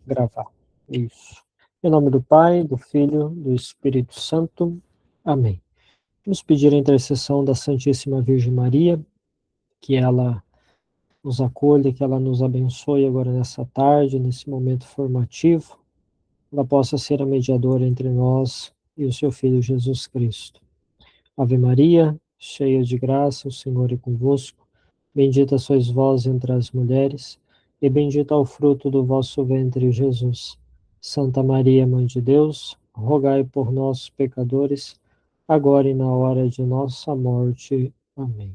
Gravar. Isso. Em nome do Pai, do Filho, do Espírito Santo. Amém. Vamos pedir a intercessão da Santíssima Virgem Maria, que ela nos acolha, que ela nos abençoe agora nessa tarde, nesse momento formativo, ela possa ser a mediadora entre nós e o seu Filho Jesus Cristo. Ave Maria, cheia de graça, o Senhor é convosco. Bendita sois vós entre as mulheres, e bendito é o fruto do vosso ventre, Jesus. Santa Maria, Mãe de Deus, rogai por nós, pecadores, agora e na hora de nossa morte. Amém.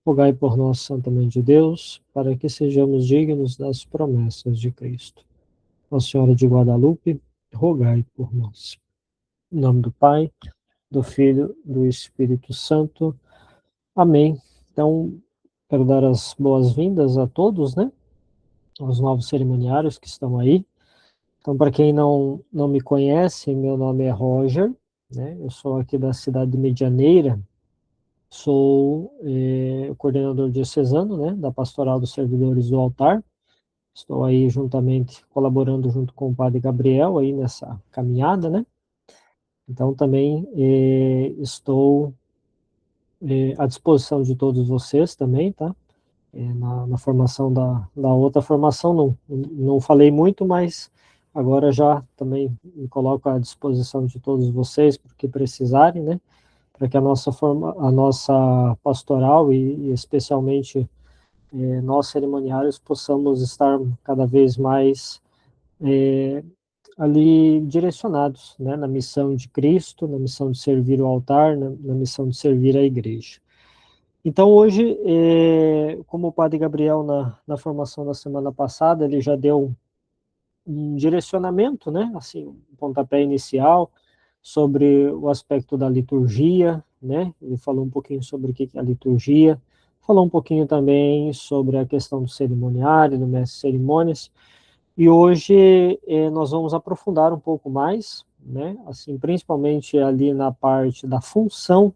Rogai por nós, Santa Mãe de Deus, para que sejamos dignos das promessas de Cristo. Nossa Senhora de Guadalupe, rogai por nós. Em nome do Pai, do Filho, do Espírito Santo. Amém. Então, quero dar as boas-vindas a todos, né? Aos novos cerimoniários que estão aí. Então, para quem não me conhece, meu nome é Roger, né? Eu sou aqui da cidade de Medianeira, sou o coordenador diocesano, né? Da Pastoral dos Servidores do Altar. Estou aí juntamente, colaborando junto com o Padre Gabriel aí nessa caminhada, né? Então, também estou à disposição de todos vocês também, tá? Na formação da outra formação, não falei muito, mas agora já também me coloco à disposição de todos vocês, porque precisarem, né? Para que a nossa pastoral e especialmente nós cerimoniários possamos estar cada vez mais ali direcionados, né, na missão de Cristo, na missão de servir o altar, na missão de servir a igreja. Então, hoje, como o Padre Gabriel, na formação da semana passada, ele já deu um direcionamento, né, assim, um pontapé inicial sobre o aspecto da liturgia, né, ele falou um pouquinho sobre o que é a liturgia, falou um pouquinho também sobre a questão do cerimoniário, do mestre de cerimônias, e hoje nós vamos aprofundar um pouco mais, né, assim, principalmente ali na parte da função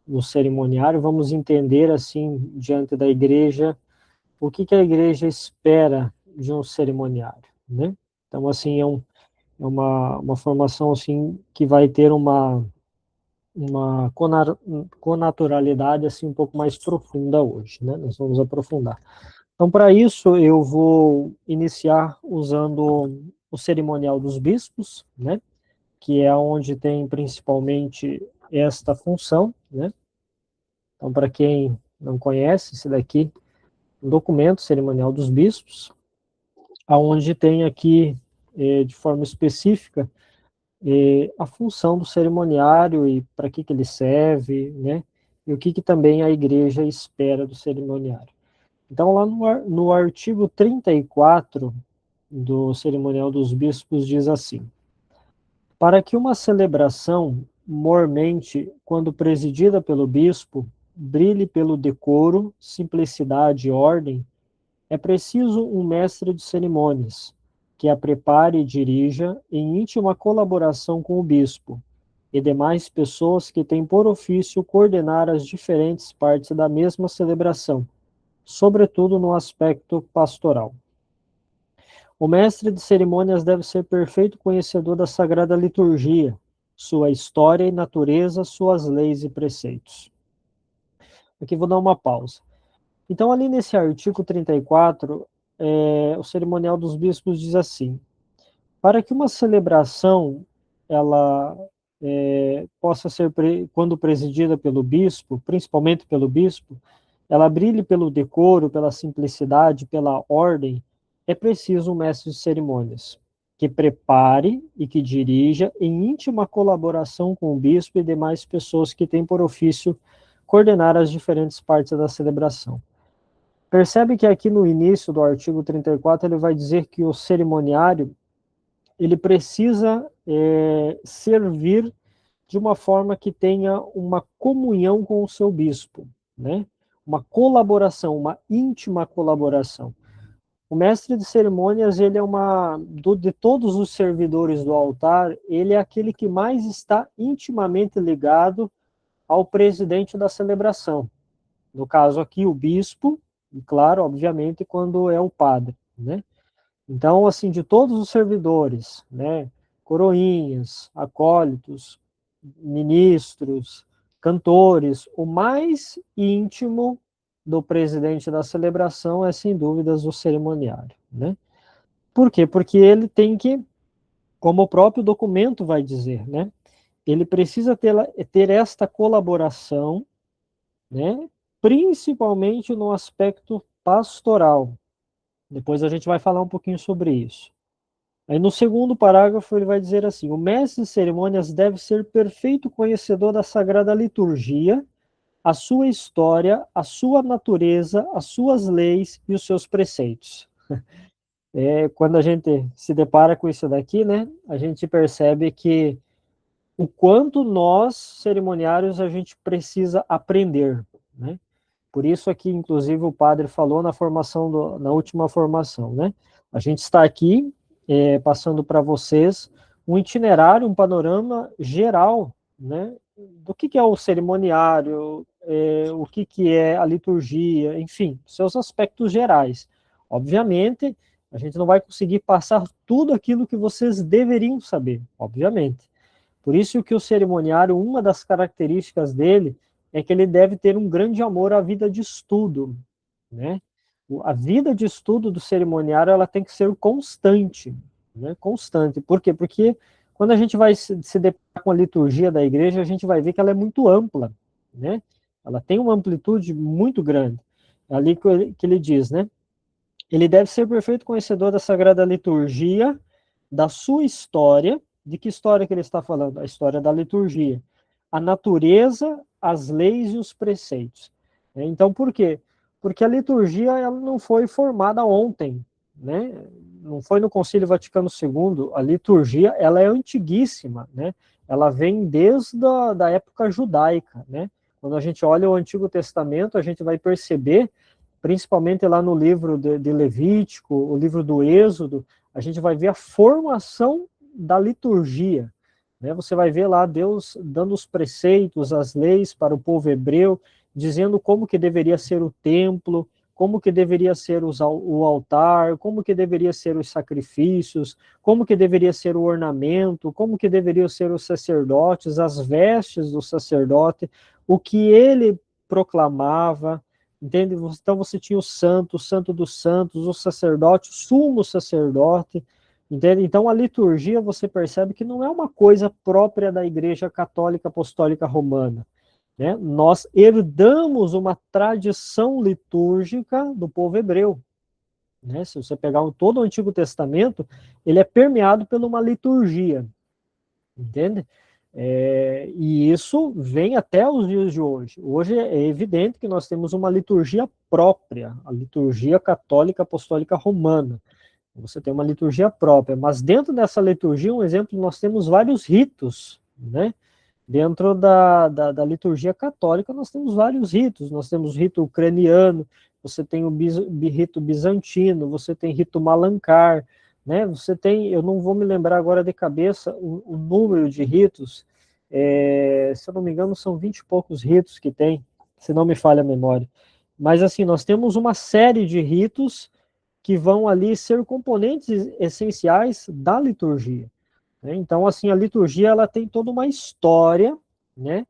no cerimoniário, vamos entender, assim, diante da igreja, o que a igreja espera de um cerimoniário, né? Então, assim, é uma formação, assim, que vai ter uma conaturalidade, assim, um pouco mais profunda hoje, né? Nós vamos aprofundar. Então, para isso, eu vou iniciar usando o cerimonial dos bispos, né? Que é onde tem principalmente esta função, né? Então, para quem não conhece, esse daqui é um documento cerimonial dos bispos, aonde tem aqui, de forma específica, a função do cerimoniário e para que ele serve, né? E o que também a igreja espera do cerimoniário. Então, lá no artigo 34 do cerimonial dos bispos diz assim: para que uma celebração mormente, quando presidida pelo bispo, brilhe pelo decoro, simplicidade e ordem, é preciso um mestre de cerimônias, que a prepare e dirija em íntima colaboração com o bispo e demais pessoas que têm por ofício coordenar as diferentes partes da mesma celebração, sobretudo no aspecto pastoral. O mestre de cerimônias deve ser perfeito conhecedor da Sagrada Liturgia, sua história e natureza, suas leis e preceitos. Aqui vou dar uma pausa. Então, ali nesse artigo 34, o cerimonial dos bispos diz assim: para que uma celebração ela possa ser, quando presidida pelo bispo, principalmente pelo bispo, ela brilhe pelo decoro, pela simplicidade, pela ordem, é preciso um mestre de cerimônias, que prepare e que dirija em íntima colaboração com o bispo e demais pessoas que têm por ofício coordenar as diferentes partes da celebração. Percebe que aqui no início do artigo 34 ele vai dizer que o cerimoniário ele precisa servir de uma forma que tenha uma comunhão com o seu bispo, né? Uma colaboração, uma íntima colaboração. O mestre de cerimônias, ele é de todos os servidores do altar, ele é aquele que mais está intimamente ligado ao presidente da celebração. No caso aqui, o bispo, e claro, obviamente, quando é o padre, né? Então, assim, de todos os servidores, né, coroinhas, acólitos, ministros, cantores, o mais íntimo do presidente da celebração é, sem dúvidas, o cerimoniário, né? Por quê? Porque ele tem que, como o próprio documento vai dizer, né, ele precisa ter esta colaboração, né, principalmente no aspecto pastoral. Depois a gente vai falar um pouquinho sobre isso. Aí no segundo parágrafo ele vai dizer assim: o mestre de cerimônias deve ser perfeito conhecedor da sagrada liturgia, a sua história, a sua natureza, as suas leis e os seus preceitos. Quando a gente se depara com isso daqui, né, a gente percebe que o quanto nós, cerimoniários, a gente precisa aprender, né? Por isso aqui, inclusive, o padre falou na última formação, né? A gente está aqui passando para vocês um itinerário, um panorama geral, né? Do que é o cerimoniário, o que é a liturgia, enfim, seus aspectos gerais. Obviamente, a gente não vai conseguir passar tudo aquilo que vocês deveriam saber, obviamente. Por isso que o cerimoniário, uma das características dele é que ele deve ter um grande amor à vida de estudo, né? A vida de estudo do cerimoniário, ela tem que ser constante, né? Constante. Por quê? Porque quando a gente vai se deparar com a liturgia da igreja, a gente vai ver que ela é muito ampla, né? Ela tem uma amplitude muito grande. É ali que ele diz, né? Ele deve ser perfeito conhecedor da Sagrada Liturgia, da sua história. De que história que ele está falando? A história da liturgia. A natureza, as leis e os preceitos. Então, por quê? Porque a liturgia ela não foi formada ontem, né? Não foi no Concílio Vaticano II. A liturgia ela é antiguíssima, né? Ela vem desde da época judaica, né? Quando a gente olha o Antigo Testamento, a gente vai perceber principalmente lá no livro de Levítico, o livro do Êxodo, a gente vai ver a formação da liturgia. Né? Você vai ver lá Deus dando os preceitos, as leis para o povo hebreu, dizendo como que deveria ser o templo, como que deveria ser o altar, como que deveria ser os sacrifícios, como que deveria ser o ornamento, como que deveriam ser os sacerdotes, as vestes do sacerdote, o que ele proclamava, entende? Então você tinha o santo dos santos, o sacerdote, o sumo sacerdote, entende? Então a liturgia você percebe que não é uma coisa própria da Igreja Católica Apostólica Romana, né? Nós herdamos uma tradição litúrgica do povo hebreu, né? Se você pegar todo o Antigo Testamento, ele é permeado por uma liturgia, entende? E isso vem até os dias de hoje. Hoje é evidente que nós temos uma liturgia própria, a liturgia católica apostólica romana. Você tem uma liturgia própria, mas dentro dessa liturgia, um exemplo, nós temos vários ritos, né? Dentro da liturgia católica, nós temos vários ritos. Nós temos o rito ucraniano, você tem o rito bizantino, você tem rito malankar, né? Você tem, eu não vou me lembrar agora de cabeça o número de ritos, se eu não me engano, são 20 e poucos ritos que tem, se não me falha a memória. Mas, assim, nós temos uma série de ritos que vão ali ser componentes essenciais da liturgia. Né? Então, assim, a liturgia ela tem toda uma história, né?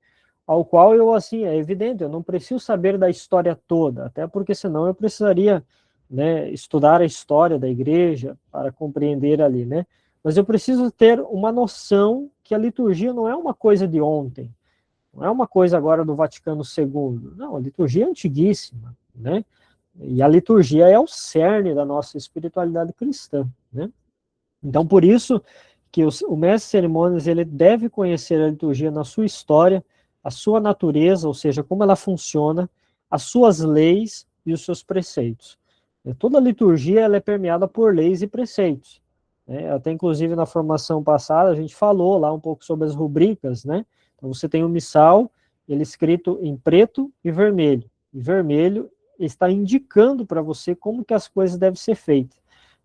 Ao qual eu, assim, é evidente, eu não preciso saber da história toda, até porque senão eu precisaria, né, estudar a história da igreja para compreender ali, né? Mas eu preciso ter uma noção que a liturgia não é uma coisa de ontem, não é uma coisa agora do Vaticano II, não, a liturgia é antiguíssima, né? E a liturgia é o cerne da nossa espiritualidade cristã, né? Então, por isso que o mestre de cerimônias ele deve conhecer a liturgia na sua história, a sua natureza, ou seja, como ela funciona, as suas leis e os seus preceitos. Toda a liturgia ela é permeada por leis e preceitos. Até inclusive na formação passada a gente falou lá um pouco sobre as rubricas, né? Então você tem o missal, ele escrito em preto e vermelho. E vermelho está indicando para você como que as coisas devem ser feitas.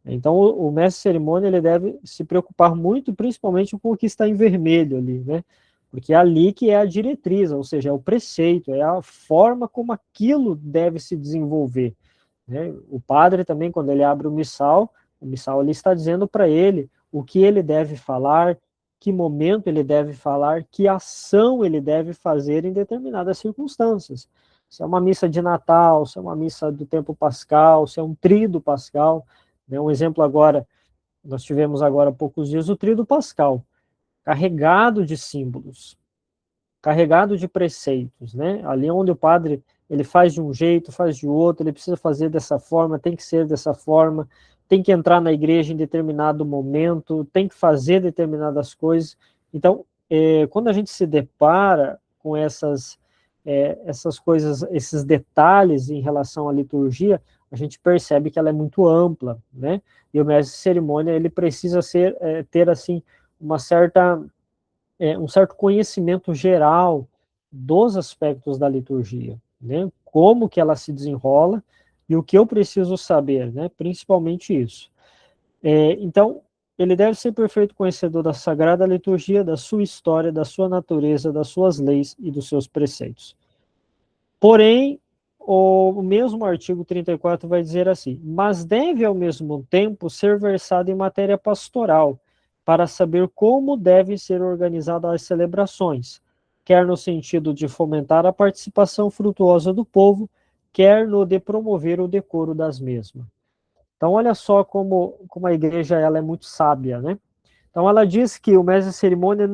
Então, o mestre de cerimônia ele deve se preocupar muito, principalmente com o que está em vermelho ali, né? Porque é ali que é a diretriz, ou seja, é o preceito, é a forma como aquilo deve se desenvolver. Né? O padre também, quando ele abre o missal, O missal ali está dizendo para ele o que ele deve falar, que momento ele deve falar, que ação ele deve fazer em determinadas circunstâncias. Se é uma missa de Natal, se é uma missa do tempo pascal, se é um tríduo pascal, né? Um exemplo agora, nós tivemos agora há poucos dias o tríduo pascal, carregado de símbolos, carregado de preceitos, né? Ali onde o padre ele faz de um jeito, faz de outro, ele precisa fazer dessa forma, tem que ser dessa forma, tem que entrar na igreja em determinado momento, tem que fazer determinadas coisas. Então, quando a gente se depara com essas coisas, esses detalhes em relação à liturgia, a gente percebe que ela é muito ampla, né? E o mestre de cerimônia ele precisa ter assim uma certa um certo conhecimento geral dos aspectos da liturgia, né? Como que ela se desenrola e o que eu preciso saber, né? Principalmente isso. Então, ele deve ser perfeito conhecedor da Sagrada Liturgia, da sua história, da sua natureza, das suas leis e dos seus preceitos. Porém, o mesmo artigo 34 vai dizer assim: mas deve ao mesmo tempo ser versado em matéria pastoral, para saber como devem ser organizadas as celebrações, quer no sentido de fomentar a participação frutuosa do povo, quer no de promover o decoro das mesmas. Então, olha só como a igreja ela é muito sábia, né? Então, ela diz que o mestre de cerimônia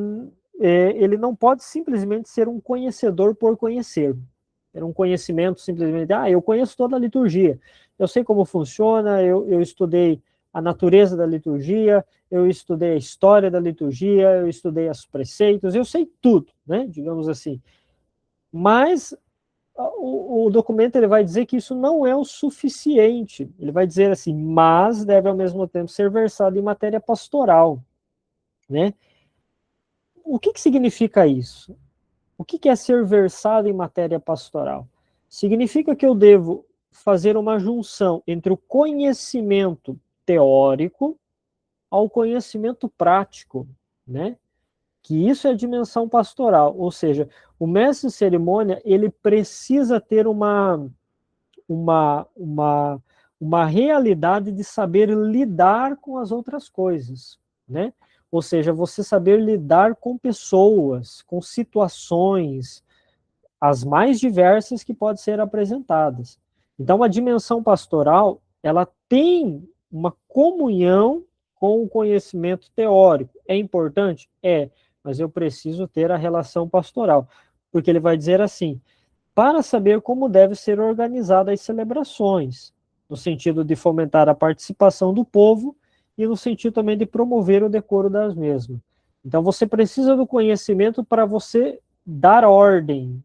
ele não pode simplesmente ser um conhecedor por conhecer. Era um conhecimento simplesmente, eu conheço toda a liturgia, eu sei como funciona, eu estudei a natureza da liturgia, eu estudei a história da liturgia, eu estudei os preceitos, eu sei tudo, né, digamos assim. Mas o documento ele vai dizer que isso não é o suficiente. Ele vai dizer assim, mas deve ao mesmo tempo ser versado em matéria pastoral, né? O que significa isso? O que é ser versado em matéria pastoral? Significa que eu devo fazer uma junção entre o conhecimento teórico ao conhecimento prático, né? Que isso é a dimensão pastoral, ou seja, o mestre de cerimônia ele precisa ter uma, uma, uma realidade de saber lidar com as outras coisas, né? Ou seja, você saber lidar com pessoas, com situações, as mais diversas que podem ser apresentadas. Então, a dimensão pastoral, ela tem uma comunhão com o conhecimento teórico. É importante? É, mas eu preciso ter a relação pastoral, porque ele vai dizer assim, para saber como devem ser organizadas as celebrações, no sentido de fomentar a participação do povo e no sentido também de promover o decoro das mesmas. Então, você precisa do conhecimento para você dar ordem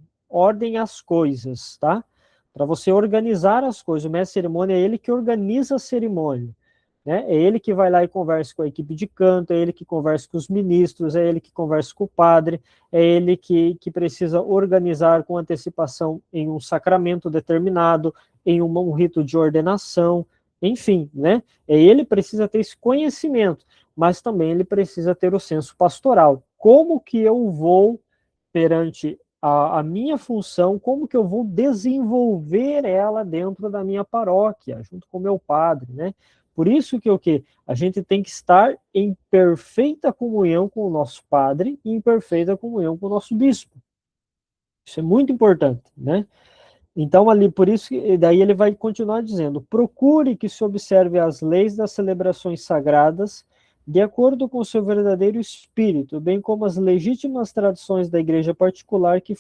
às coisas, tá? Para você organizar as coisas. O mestre de cerimônia é ele que organiza a cerimônia. Né? É ele que vai lá e conversa com a equipe de canto, é ele que conversa com os ministros, é ele que conversa com o padre, é ele que precisa organizar com antecipação em um sacramento determinado, em um rito de ordenação, enfim, né? Ele precisa ter esse conhecimento, mas também ele precisa ter o senso pastoral. Como que eu vou, perante a minha função, como que eu vou desenvolver ela dentro da minha paróquia, junto com o meu padre, né? Por isso que o quê? A gente tem que estar em perfeita comunhão com o nosso padre e em perfeita comunhão com o nosso bispo. Isso é muito importante, né? Então, ali, por isso, daí ele vai continuar dizendo, procure que se observe as leis das celebrações sagradas de acordo com o seu verdadeiro espírito, bem como as legítimas tradições da igreja particular que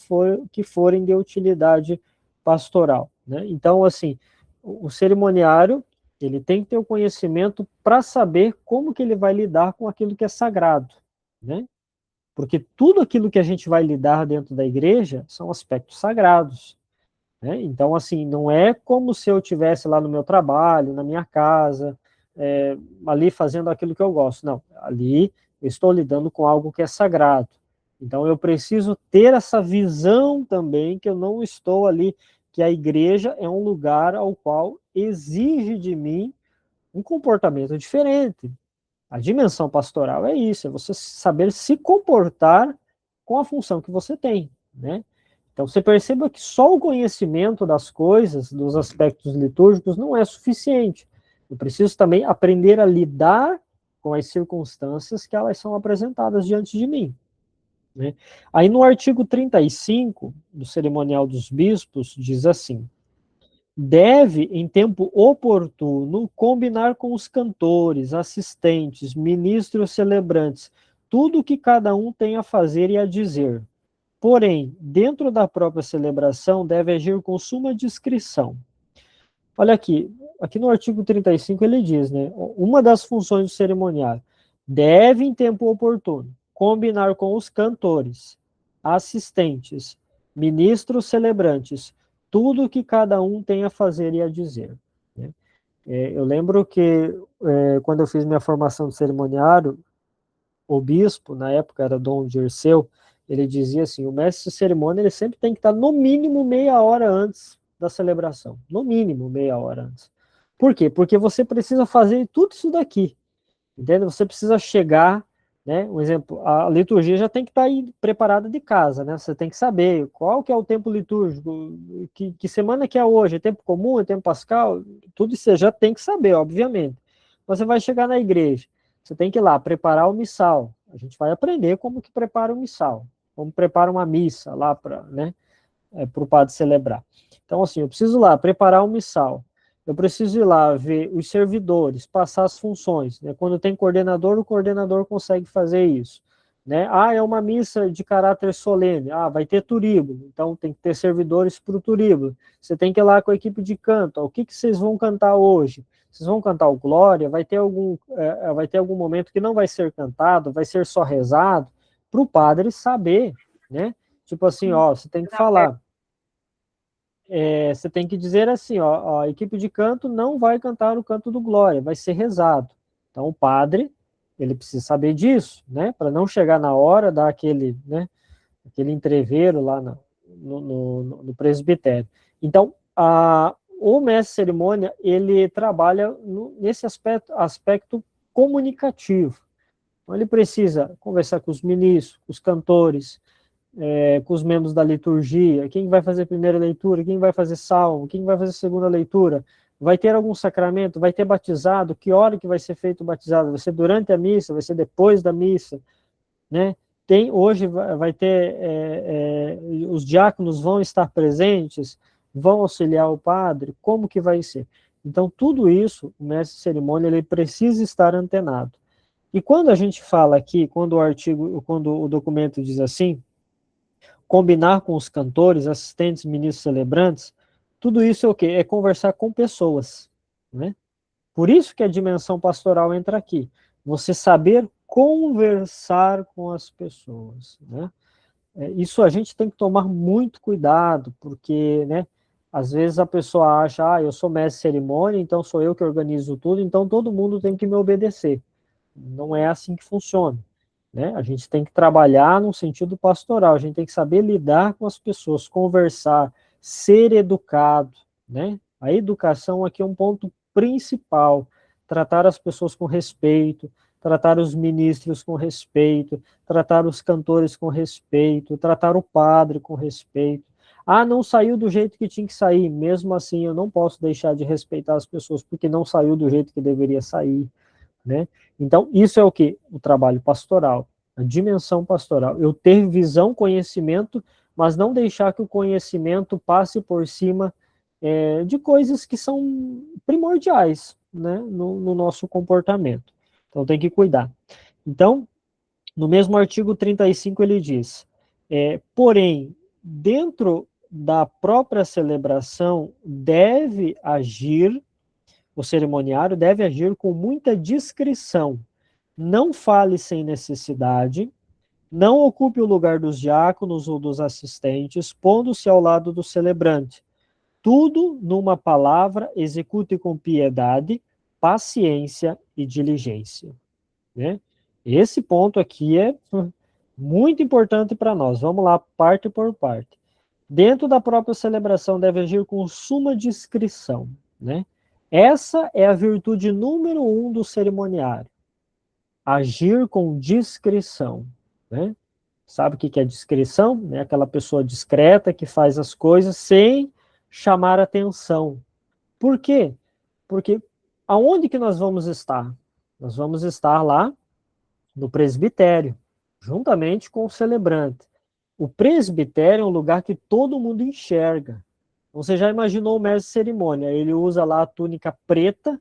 forem de utilidade pastoral, né? Então, assim, o cerimoniário, ele tem que ter o conhecimento para saber como que ele vai lidar com aquilo que é sagrado, né? Porque tudo aquilo que a gente vai lidar dentro da igreja são aspectos sagrados, né? Então, assim, não é como se eu estivesse lá no meu trabalho, na minha casa, ali fazendo aquilo que eu gosto. Não, ali eu estou lidando com algo que é sagrado. Então, eu preciso ter essa visão também que eu não estou ali, que a igreja é um lugar ao qual exige de mim um comportamento diferente. A dimensão pastoral é isso, é você saber se comportar com a função que você tem, né? Então, você perceba que só o conhecimento das coisas, dos aspectos litúrgicos, não é suficiente. Eu preciso também aprender a lidar com as circunstâncias que elas são apresentadas diante de mim, né? Aí no artigo 35 do Cerimonial dos Bispos, diz assim: deve, em tempo oportuno, combinar com os cantores, assistentes, ministros celebrantes, tudo o que cada um tem a fazer e a dizer. Porém, dentro da própria celebração, deve agir com suma discrição. Olha aqui no artigo 35 ele diz, né, uma das funções do cerimoniário, deve, em tempo oportuno, combinar com os cantores, assistentes, ministros celebrantes, tudo o que cada um tem a fazer e a dizer, né? Eu lembro que quando eu fiz minha formação de cerimoniário, o bispo, na época era Dom Dirceu, ele dizia assim, o mestre de cerimônia ele sempre tem que estar no mínimo meia hora antes da celebração, no mínimo meia hora antes. Por quê? Porque você precisa fazer tudo isso daqui, entende? Você precisa chegar, né? Um exemplo, a liturgia já tem que estar aí preparada de casa, né? Você tem que saber qual que é o tempo litúrgico, que semana que é hoje, é tempo comum, é tempo pascal, tudo isso você já tem que saber, obviamente. Você vai chegar na igreja, você tem que ir lá preparar o missal. A gente vai aprender como que prepara o missal, como prepara uma missa lá para, né, para o padre celebrar. Então, assim, eu preciso lá preparar o missal. Eu preciso ir lá ver os servidores, passar as funções, né? Quando tem coordenador, o coordenador consegue fazer isso, né? Ah, é uma missa de caráter solene. Ah, vai ter turíbulo, então tem que ter servidores para o turíbulo. Você tem que ir lá com a equipe de canto. O que vocês vão cantar hoje? Vocês vão cantar o Glória? Vai ter algum momento que não vai ser cantado, vai ser só rezado, para o padre saber, né? Tipo assim, ó, você tem que falar. Você tem que dizer assim, ó, a equipe de canto não vai cantar o canto do Glória, vai ser rezado. Então o padre, ele precisa saber disso, né? Para não chegar na hora, dar aquele, né? Aquele entreveiro lá no presbitério. Então, o mestre de cerimônia, ele trabalha nesse aspecto comunicativo. Então, ele precisa conversar com os ministros, com os cantores, com os membros da liturgia, quem vai fazer a primeira leitura, quem vai fazer salmo, quem vai fazer a segunda leitura, vai ter algum sacramento, vai ter batizado, que hora que vai ser feito o batizado, vai ser durante a missa, vai ser depois da missa, né? Hoje vai ter, os diáconos vão estar presentes, vão auxiliar o padre, como que vai ser? Então, tudo isso, o mestre de cerimônia, ele precisa estar antenado. E quando a gente fala aqui, quando o documento diz assim, combinar com os cantores, assistentes, ministros, celebrantes, tudo isso é o quê? É conversar com pessoas, né? Por isso que a dimensão pastoral entra aqui. Você saber conversar com as pessoas, né? Isso a gente tem que tomar muito cuidado, porque, né, às vezes a pessoa acha, eu sou mestre de cerimônia, então sou eu que organizo tudo, então todo mundo tem que me obedecer. Não é assim que funciona, né? A gente tem que trabalhar no sentido pastoral, a gente tem que saber lidar com as pessoas, conversar, ser educado, né? A educação aqui é um ponto principal, tratar as pessoas com respeito, tratar os ministros com respeito, tratar os cantores com respeito, tratar o padre com respeito. Ah, não saiu do jeito que tinha que sair, mesmo assim eu não posso deixar de respeitar as pessoas porque não saiu do jeito que deveria sair, né? Então, isso é o que? O trabalho pastoral, a dimensão pastoral. Eu ter visão, conhecimento, mas não deixar que o conhecimento passe por cima de coisas que são primordiais, né, no nosso comportamento. Então, tem que cuidar. Então, no mesmo artigo 35, ele diz, porém, dentro da própria celebração, o cerimoniário deve agir com muita discrição. Não fale sem necessidade, não ocupe o lugar dos diáconos ou dos assistentes, pondo-se ao lado do celebrante. Tudo numa palavra, execute com piedade, paciência e diligência, né? Esse ponto aqui é muito importante para nós. Vamos lá, parte por parte. Dentro da própria celebração, deve agir com suma discrição, né? Essa é a virtude número 1 do cerimoniário. Agir com discrição, né? Sabe o que é discrição? É aquela pessoa discreta que faz as coisas sem chamar atenção. Por quê? Porque aonde que nós vamos estar? Nós vamos estar lá no presbitério, juntamente com o celebrante. O presbitério é um lugar que todo mundo enxerga. Você já imaginou o mestre de cerimônia? Ele usa lá a túnica preta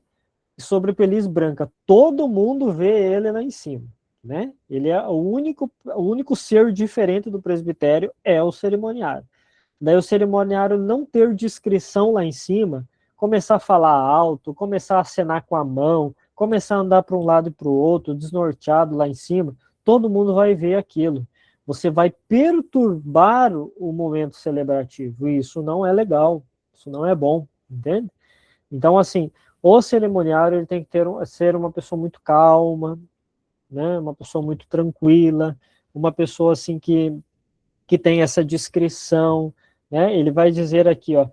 e sobrepeliz branca. Todo mundo vê ele lá em cima, né? Ele é o único ser diferente do presbitério é o cerimoniário. Daí o cerimoniário não ter discrição lá em cima, começar a falar alto, começar a acenar com a mão, começar a andar para um lado e para o outro, desnorteado lá em cima, todo mundo vai ver aquilo. Você vai perturbar o momento celebrativo, e isso não é legal, isso não é bom, entende? Então, assim, o cerimoniário ele tem que ser uma pessoa muito calma, né? Uma pessoa muito tranquila, uma pessoa assim que tem essa discrição, né? Ele vai dizer aqui, ó,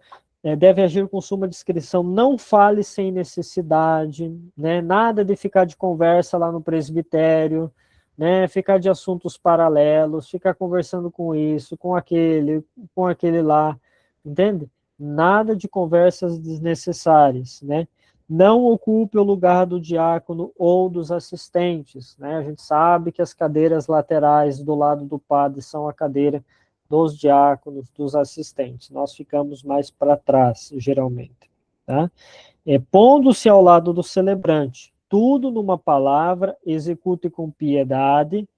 deve agir com suma discrição, não fale sem necessidade, né? Nada de ficar de conversa lá no presbitério, né? Ficar de assuntos paralelos, ficar conversando com isso, com aquele lá, entende? Nada de conversas desnecessárias, né? Não ocupe o lugar do diácono ou dos assistentes, né? A gente sabe que as cadeiras laterais do lado do padre são a cadeira dos diáconos, dos assistentes. Nós ficamos mais para trás, geralmente, tá? Pondo-se ao lado do celebrante, tudo numa palavra, execute com piedade,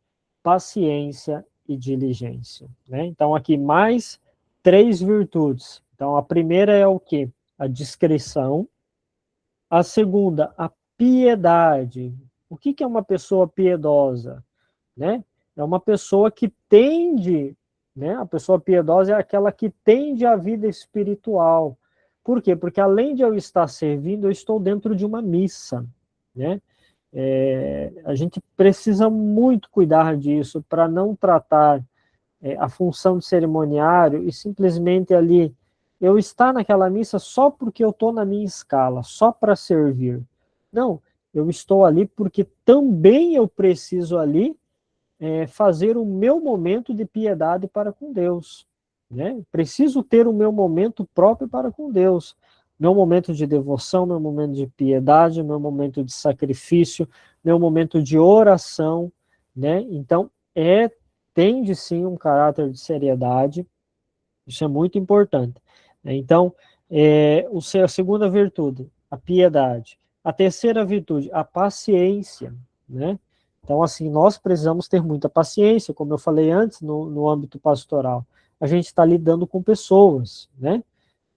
paciência e diligência, né? Então, aqui mais 3 virtudes. Então, a primeira é o quê? A discrição. A segunda, a piedade. O que é uma pessoa piedosa? Né? É uma pessoa que tende, né? A pessoa piedosa é aquela que tende à vida espiritual. Por quê? Porque além de eu estar servindo, eu estou dentro de uma missa, né? A gente precisa muito cuidar disso para não tratar a função de cerimoniário e simplesmente ali eu estar naquela missa só porque eu estou na minha escala, só para servir. Não, eu estou ali porque também eu preciso ali fazer o meu momento de piedade para com Deus. Né? Preciso ter o meu momento próprio para com Deus. Meu momento de devoção, meu momento de piedade, meu momento de sacrifício, meu momento de oração. Né? Então, tem de sim um caráter de seriedade, isso é muito importante. Então, a segunda virtude, a piedade. A terceira virtude, a paciência, né? Então, assim, nós precisamos ter muita paciência, como eu falei antes, no âmbito pastoral. A gente está lidando com pessoas, né?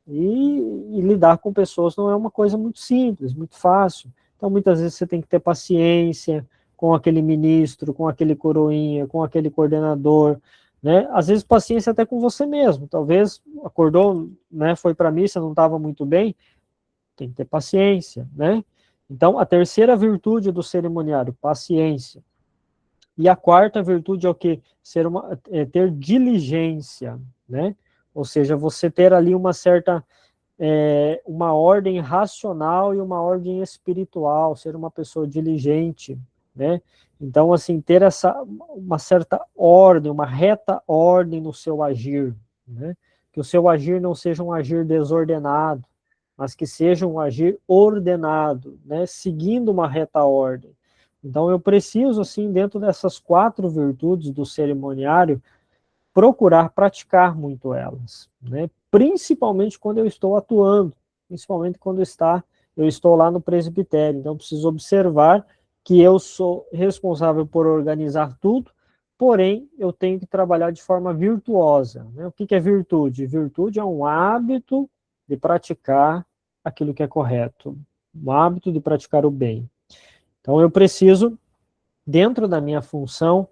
E lidar com pessoas não é uma coisa muito simples, muito fácil. Então, muitas vezes você tem que ter paciência com aquele ministro, com aquele coroinha, com aquele coordenador, né? Às vezes paciência até com você mesmo. Talvez acordou, né, foi para a missa, não estava muito bem, tem que ter paciência, né? Então, a terceira virtude do cerimoniário, paciência. E a quarta virtude é o que? Ter diligência, né? Ou seja, você ter ali uma ordem racional e uma ordem espiritual, ser uma pessoa diligente, né? Então, assim, ter uma certa ordem, uma reta ordem no seu agir, né? Que o seu agir não seja um agir desordenado, mas que seja um agir ordenado, né? Seguindo uma reta ordem. Então, eu preciso, assim, dentro dessas 4 virtudes do cerimoniário, procurar praticar muito elas, né? Principalmente quando eu estou atuando, principalmente quando eu estou lá no presbitério. Então, preciso observar que eu sou responsável por organizar tudo, porém, eu tenho que trabalhar de forma virtuosa. Né? O que é virtude? Virtude é um hábito de praticar aquilo que é correto, um hábito de praticar o bem. Então, eu preciso, dentro da minha função,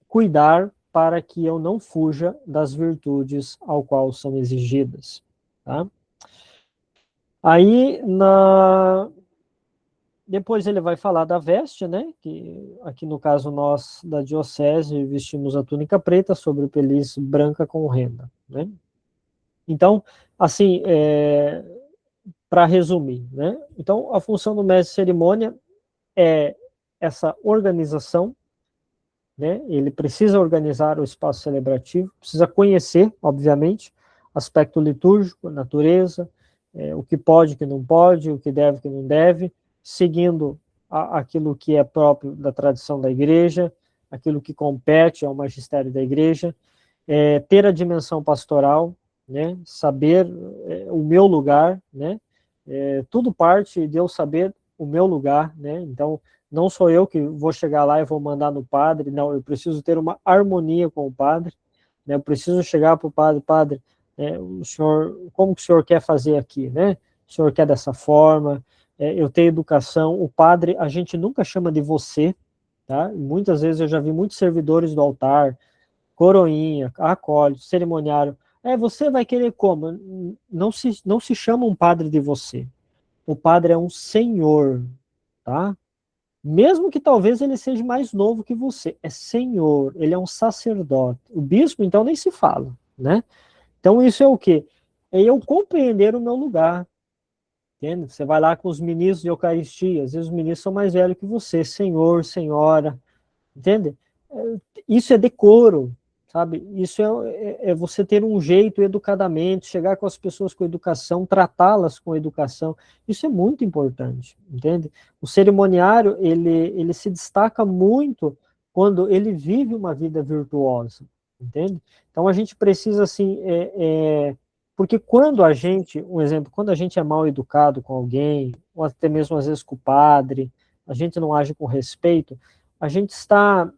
cuidar para que eu não fuja das virtudes ao qual são exigidas. Tá? Aí, depois ele vai falar da veste, né? Que aqui no caso nós da diocese vestimos a túnica preta sobre peliz branca com renda, né? Então, assim, para resumir, né? Então, a função do mestre de cerimônia é essa organização, né? Ele precisa organizar o espaço celebrativo, precisa conhecer, obviamente, aspecto litúrgico, natureza, o que pode, o que não pode, o que deve, o que não deve, seguindo aquilo que é próprio da tradição da igreja, aquilo que compete ao magistério da igreja, ter a dimensão pastoral, né, saber o meu lugar, né, tudo parte de eu saber o meu lugar, né, então não sou eu que vou chegar lá e vou mandar no padre, não, eu preciso ter uma harmonia com o padre, né, eu preciso chegar para o padre, padre, o senhor, como que o senhor quer fazer aqui, né, o senhor quer dessa forma, eu tenho educação, o padre, a gente nunca chama de você, tá, muitas vezes eu já vi muitos servidores do altar, coroinha, acólito, cerimoniário, você vai querer como? Não se chama um padre de você, o padre é um senhor, tá, mesmo que talvez ele seja mais novo que você, é senhor, ele é um sacerdote. O bispo, então, nem se fala, né? Então, isso é o quê? É eu compreender o meu lugar, entende? Você vai lá com os ministros de Eucaristia, às vezes os ministros são mais velhos que você, senhor, senhora, entende? Isso é decoro, sabe? Isso é você ter um jeito educadamente, chegar com as pessoas com educação, tratá-las com educação. Isso é muito importante, entende? O cerimoniário, ele se destaca muito quando ele vive uma vida virtuosa, entende? Então a gente precisa, assim, porque quando a gente, um exemplo, quando a gente é mal educado com alguém, ou até mesmo às vezes com o padre, a gente não age com respeito, a gente está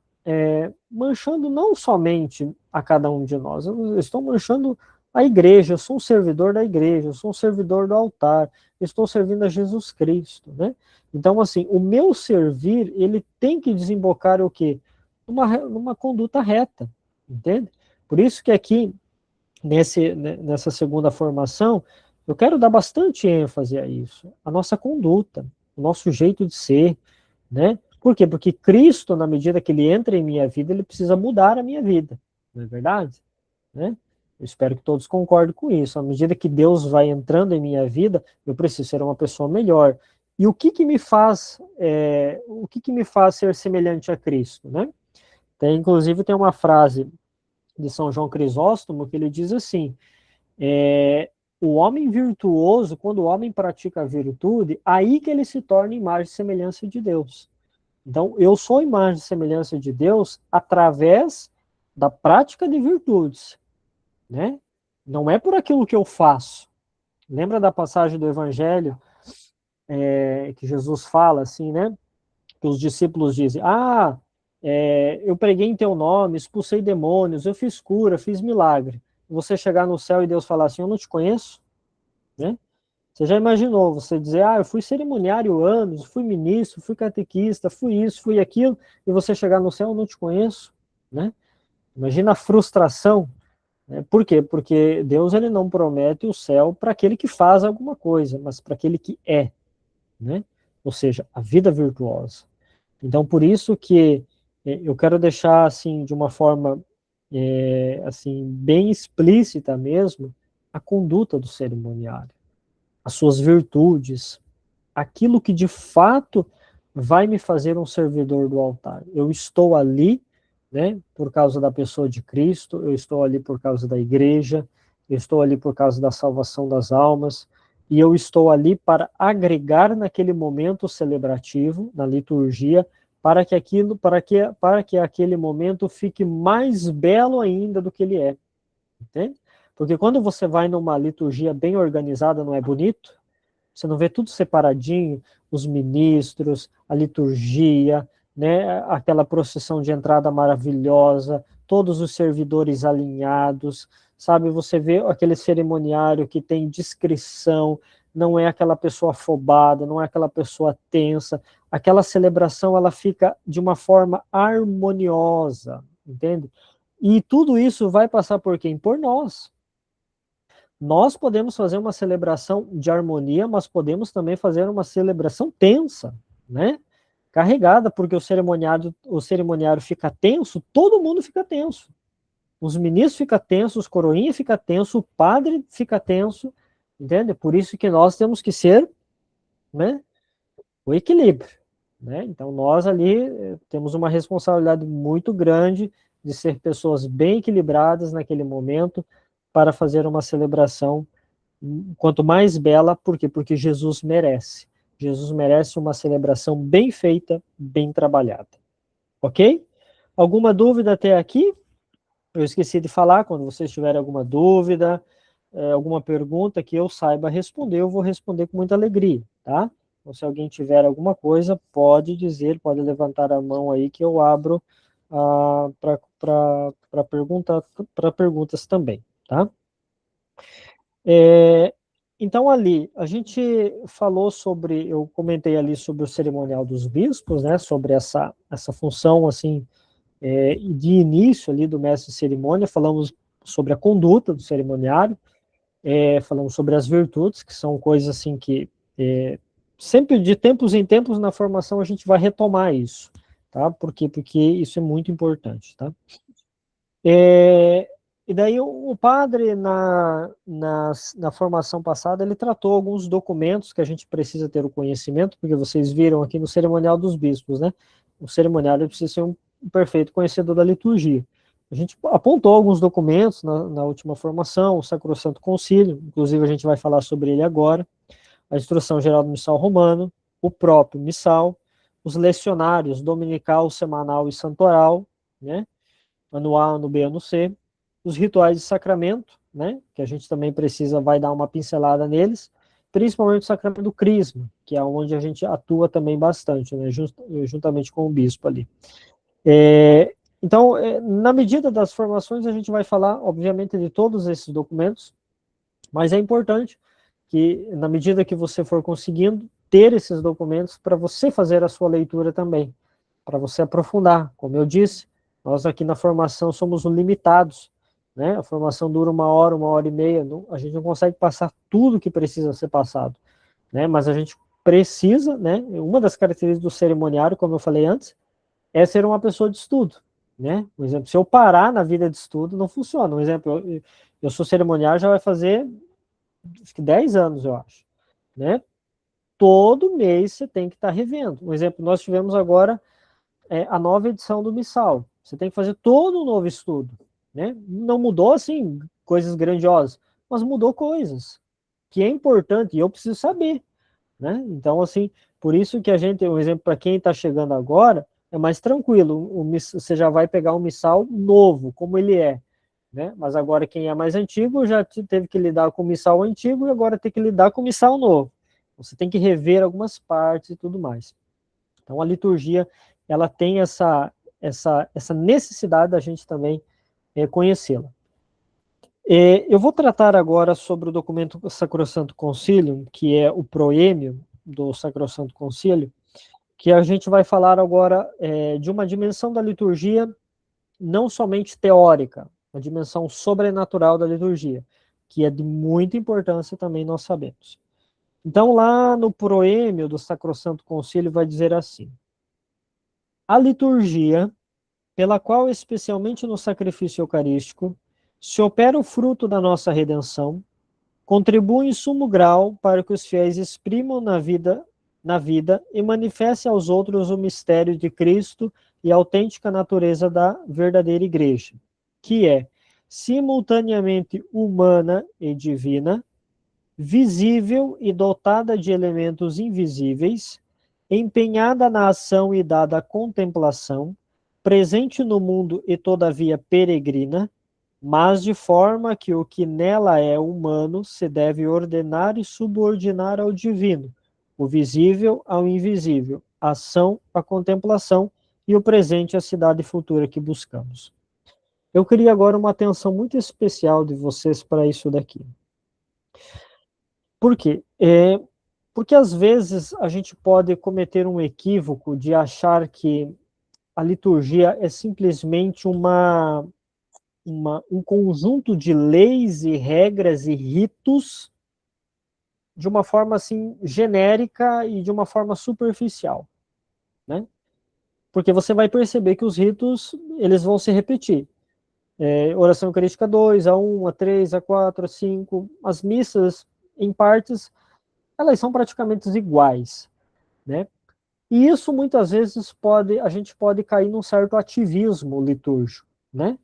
manchando não somente a cada um de nós, eu estou manchando a igreja, eu sou um servidor da igreja, eu sou um servidor do altar, eu estou servindo a Jesus Cristo, né? Então, assim, o meu servir, ele tem que desembocar o quê? Numa conduta reta, entende? Por isso que aqui, nessa segunda formação, eu quero dar bastante ênfase a isso, a nossa conduta, o nosso jeito de ser, né? Por quê? Porque Cristo, na medida que ele entra em minha vida, ele precisa mudar a minha vida, não é verdade? Né? Eu espero que todos concordem com isso. À medida que Deus vai entrando em minha vida, eu preciso ser uma pessoa melhor. E o que me faz ser semelhante a Cristo, né? Inclusive tem uma frase de São João Crisóstomo que ele diz assim: o homem virtuoso, quando o homem pratica a virtude, aí que ele se torna imagem e semelhança de Deus. Então, eu sou imagem e semelhança de Deus através da prática de virtudes, né? Não é por aquilo que eu faço. Lembra da passagem do Evangelho que Jesus fala assim, né? Que os discípulos dizem: eu preguei em teu nome, expulsei demônios, eu fiz cura, fiz milagre. Você chegar no céu e Deus falar assim: eu não te conheço, né? Você já imaginou você dizer: eu fui cerimoniário anos, fui ministro, fui catequista, fui isso, fui aquilo, e você chegar no céu, eu não te conheço, né? Imagina a frustração, né? Por quê? Porque Deus, ele não promete o céu para aquele que faz alguma coisa, mas para aquele que é, né? Ou seja, a vida virtuosa. Então, por isso que eu quero deixar, assim, de uma forma, assim, bem explícita mesmo, a conduta do cerimoniário, as suas virtudes, aquilo que de fato vai me fazer um servidor do altar. Eu estou ali, né, por causa da pessoa de Cristo, eu estou ali por causa da igreja, eu estou ali por causa da salvação das almas, e eu estou ali para agregar naquele momento celebrativo, na liturgia, para que aquele momento fique mais belo ainda do que ele é, entende? Porque quando você vai numa liturgia bem organizada, não é bonito? Você não vê tudo separadinho, os ministros, a liturgia, né, aquela procissão de entrada maravilhosa, todos os servidores alinhados, sabe? Você vê aquele cerimoniário que tem discrição, não é aquela pessoa afobada, não é aquela pessoa tensa. Aquela celebração, ela fica de uma forma harmoniosa, entende? E tudo isso vai passar por quem? Por nós. Nós podemos fazer uma celebração de harmonia, mas podemos também fazer uma celebração tensa, né? Carregada, porque o cerimoniário fica tenso, todo mundo fica tenso. Os ministros ficam tensos, os coroinhas ficam tensos, o padre fica tenso, entende? Por isso que nós temos que ser, né, o equilíbrio, né? Então nós ali temos uma responsabilidade muito grande de ser pessoas bem equilibradas naquele momento para fazer uma celebração quanto mais bela, por quê? Porque Jesus merece. Jesus merece uma celebração bem feita, bem trabalhada. Ok? Alguma dúvida até aqui? Eu esqueci de falar, quando vocês tiverem alguma dúvida, alguma pergunta que eu saiba responder, eu vou responder com muita alegria, tá? Então, se alguém tiver alguma coisa, pode dizer, pode levantar a mão aí que eu abro para perguntas também, tá? Então, ali, a gente falou sobre, eu comentei ali sobre o cerimonial dos bispos, né, sobre essa função, assim, de início ali do mestre de cerimônia, falamos sobre a conduta do cerimoniário, falamos sobre as virtudes, que são coisas, assim, que sempre, de tempos em tempos, na formação, a gente vai retomar isso, tá? Por quê? Porque isso é muito importante, tá? E daí o padre, na formação passada, ele tratou alguns documentos que a gente precisa ter o conhecimento, porque vocês viram aqui no cerimonial dos bispos, né? O cerimoniário precisa ser um perfeito conhecedor da liturgia. A gente apontou alguns documentos na última formação, o Sacrosanto Concílio, inclusive a gente vai falar sobre ele agora, a Instrução Geral do Missal Romano, o próprio Missal, os lecionários dominical, semanal e santoral, né? Ano A, ano B, ano C, os rituais de sacramento, né, que a gente também precisa, vai dar uma pincelada neles, principalmente o sacramento do crisma, que é onde a gente atua também bastante, né, juntamente com o bispo ali. Então, na medida das formações, a gente vai falar, obviamente, de todos esses documentos, mas é importante que, na medida que você for conseguindo, ter esses documentos para você fazer a sua leitura também, para você aprofundar. Como eu disse, nós aqui na formação somos limitados, né? A formação dura uma hora e meia, a gente não consegue passar tudo que precisa ser passado, né? Mas a gente precisa, né? Uma das características do cerimoniário, como eu falei antes, é ser uma pessoa de estudo, né? Por exemplo, se eu parar na vida de estudo, não funciona. Um exemplo, eu sou cerimoniário, já vai fazer acho que 10 anos, eu acho, né? Todo mês você tem que estar revendo. Um exemplo, nós tivemos agora a nova edição do Missal. Você tem que fazer todo um novo estudo, né? Não mudou, assim, coisas grandiosas, mas mudou coisas que é importante e eu preciso saber, né? Então, assim, por isso que a gente, um exemplo para quem está chegando agora, é mais tranquilo. Você já vai pegar um Missal novo, como ele é, né? Mas agora quem é mais antigo já teve que lidar com o Missal antigo e agora tem que lidar com o Missal novo. Você tem que rever algumas partes e tudo mais. Então, a liturgia, ela tem essa necessidade da gente também conhecê-la. Eu vou tratar agora sobre o documento Sacrosanto Concilium, que é o proêmio do Sacrosanto Concílio, que a gente vai falar agora de uma dimensão da liturgia não somente teórica, uma dimensão sobrenatural da liturgia, que é de muita importância também, nós sabemos. Então, lá no proêmio do Sacrosanto Concílio vai dizer assim: a liturgia, pela qual, especialmente no sacrifício eucarístico, se opera o fruto da nossa redenção, contribui em sumo grau para que os fiéis exprimam na vida e manifestem aos outros o mistério de Cristo e a autêntica natureza da verdadeira igreja, que é simultaneamente humana e divina, visível e dotada de elementos invisíveis, empenhada na ação e dada à contemplação, presente no mundo e todavia peregrina, mas de forma que o que nela é humano se deve ordenar e subordinar ao divino, o visível ao invisível, a ação à contemplação e o presente à cidade futura que buscamos. Eu queria agora uma atenção muito especial de vocês para isso daqui. Por quê? Porque às vezes a gente pode cometer um equívoco de achar que a liturgia é simplesmente um conjunto de leis e regras e ritos de uma forma assim genérica e de uma forma superficial, né? Porque você vai perceber que os ritos eles vão se repetir. Oração Eucarística 2, a 1, a 3, a 4, a 5, as missas em partes, elas são praticamente iguais, né? E isso muitas vezes a gente pode cair num certo ativismo litúrgico, né?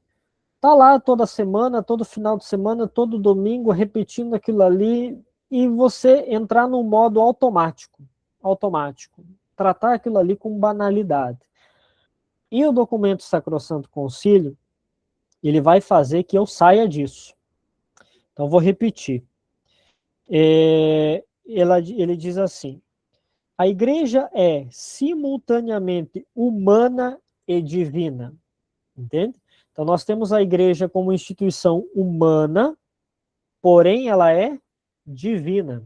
Tá lá toda semana, todo final de semana, todo domingo, repetindo aquilo ali, e você entrar num modo automático, tratar aquilo ali com banalidade. E o documento Sacrosanto Concílio, ele vai fazer que eu saia disso. Então, vou repetir. Ele diz assim: a igreja é simultaneamente humana e divina. Entende? Então, nós temos a igreja como instituição humana, porém ela é divina.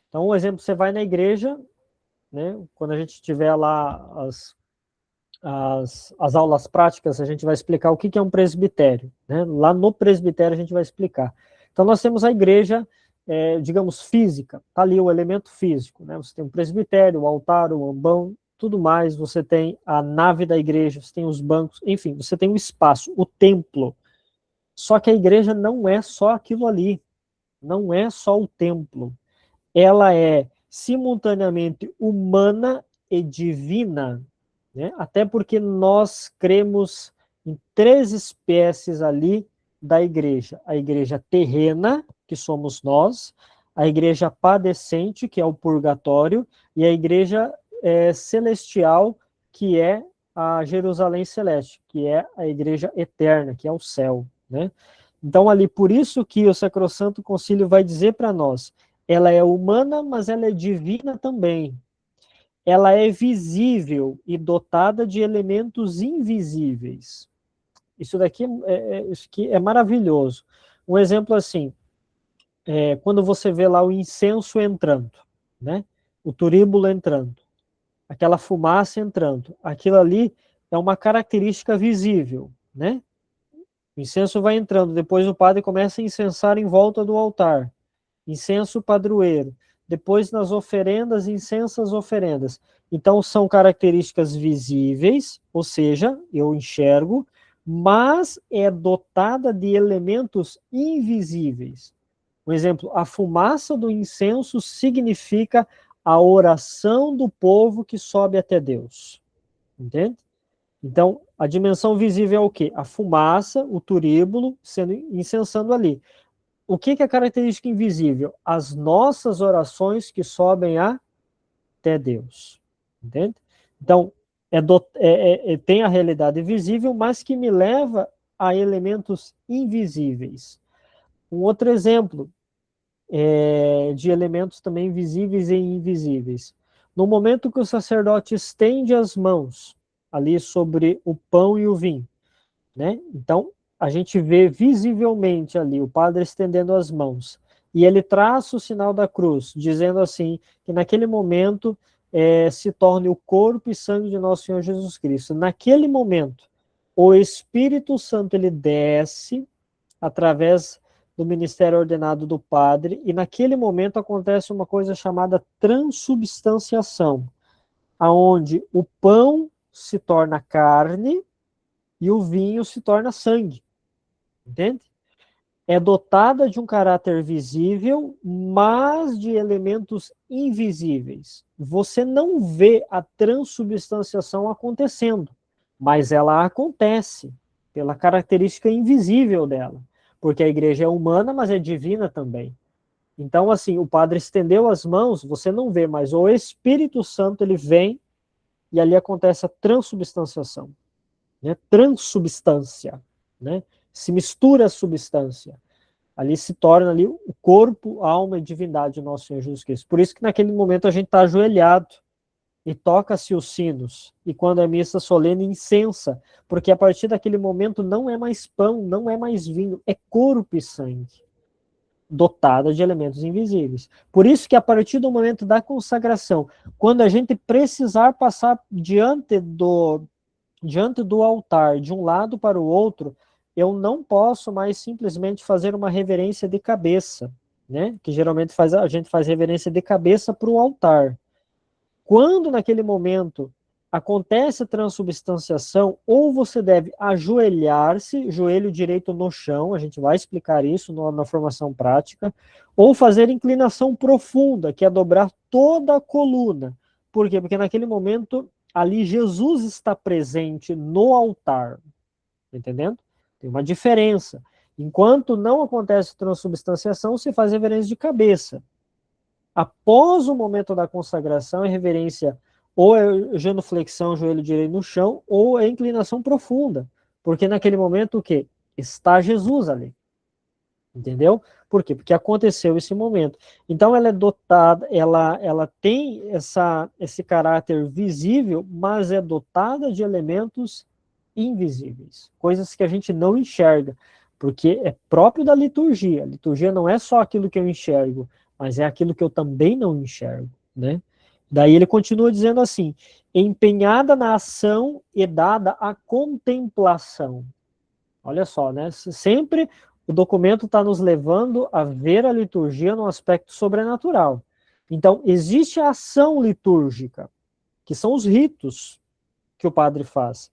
Então, um exemplo, você vai na igreja, né, quando a gente tiver lá as aulas práticas, a gente vai explicar o que é um presbitério. Né? Lá no presbitério a gente vai explicar. Então, nós temos a igreja, digamos, física, tá ali o elemento físico. Né? Você tem o presbitério, o altar, o ambão, tudo mais, você tem a nave da igreja, você tem os bancos, enfim, você tem o espaço, o templo. Só que a igreja não é só aquilo ali, não é só o templo. Ela é simultaneamente humana e divina, né? Até porque nós cremos em três espécies ali da igreja: a igreja terrena, que somos nós, a igreja padecente, que é o purgatório, e a igreja celestial, que é a Jerusalém Celeste, que é a igreja eterna, que é o céu, né? Então, ali, por isso que o Sacrosanto Concílio vai dizer para nós: ela é humana, mas ela é divina também. Ela é visível e dotada de elementos invisíveis. Isso daqui isso aqui é maravilhoso. Um exemplo assim, quando você vê lá o incenso entrando, né? O turíbulo entrando, aquela fumaça entrando, aquilo ali é uma característica visível, né? O incenso vai entrando, depois o padre começa a incensar em volta do altar. Incenso padroeiro. Depois nas oferendas, incensas oferendas. Então são características visíveis, ou seja, eu enxergo, mas é dotada de elementos invisíveis. Um exemplo, a fumaça do incenso significa a oração do povo que sobe até Deus. Entende? Então, a dimensão visível é o quê? A fumaça, o turíbulo, sendo incensando ali. O que é característica invisível? As nossas orações que sobem até Deus. Entende? Então, tem a realidade visível, mas que me leva a elementos invisíveis. Um outro exemplo de elementos também visíveis e invisíveis. No momento que o sacerdote estende as mãos ali sobre o pão e o vinho, né? Então, a gente vê visivelmente ali o padre estendendo as mãos e ele traça o sinal da cruz, dizendo assim, que naquele momento se torne o corpo e sangue de nosso Senhor Jesus Cristo. Naquele momento, o Espírito Santo ele desce através do ministério ordenado do padre e naquele momento acontece uma coisa chamada transubstanciação, aonde o pão se torna carne e o vinho se torna sangue, entende? É dotada de um caráter visível, mas de elementos invisíveis. Você não vê a transubstanciação acontecendo, mas ela acontece pela característica invisível dela, porque a igreja é humana, mas é divina também. Então, assim, o padre estendeu as mãos, você não vê, mas o Espírito Santo ele vem e ali acontece a transubstanciação, né? Transubstância, né? Se mistura a substância. Ali se torna ali o corpo, alma e divindade do nosso Senhor Jesus Cristo. Por isso que naquele momento a gente está ajoelhado e toca-se os sinos. E quando é missa solene, incensa. Porque a partir daquele momento não é mais pão, não é mais vinho, é corpo e sangue, dotada de elementos invisíveis. Por isso que a partir do momento da consagração, quando a gente precisar passar diante do altar, de um lado para o outro, eu não posso mais simplesmente fazer uma reverência de cabeça, né? Que geralmente a gente faz reverência de cabeça para o altar. Quando naquele momento acontece a transubstanciação, ou você deve ajoelhar-se, joelho direito no chão, a gente vai explicar isso na formação prática, ou fazer inclinação profunda, que é dobrar toda a coluna. Por quê? Porque naquele momento ali Jesus está presente no altar, entendendo? Tem uma diferença. Enquanto não acontece transubstanciação, se faz reverência de cabeça. Após o momento da consagração, é reverência ou é genuflexão, joelho direito no chão, ou é inclinação profunda. Porque naquele momento, o quê? Está Jesus ali. Entendeu? Por quê? Porque aconteceu esse momento. Então ela é dotada, ela tem esse caráter visível, mas é dotada de elementos invisíveis, coisas que a gente não enxerga, porque é próprio da liturgia. A liturgia não é só aquilo que eu enxergo, mas é aquilo que eu também não enxergo, né? Daí ele continua dizendo assim: empenhada na ação e dada à contemplação. Olha só, né? Sempre o documento está nos levando a ver a liturgia num aspecto sobrenatural. Então, existe a ação litúrgica, que são os ritos que o padre faz.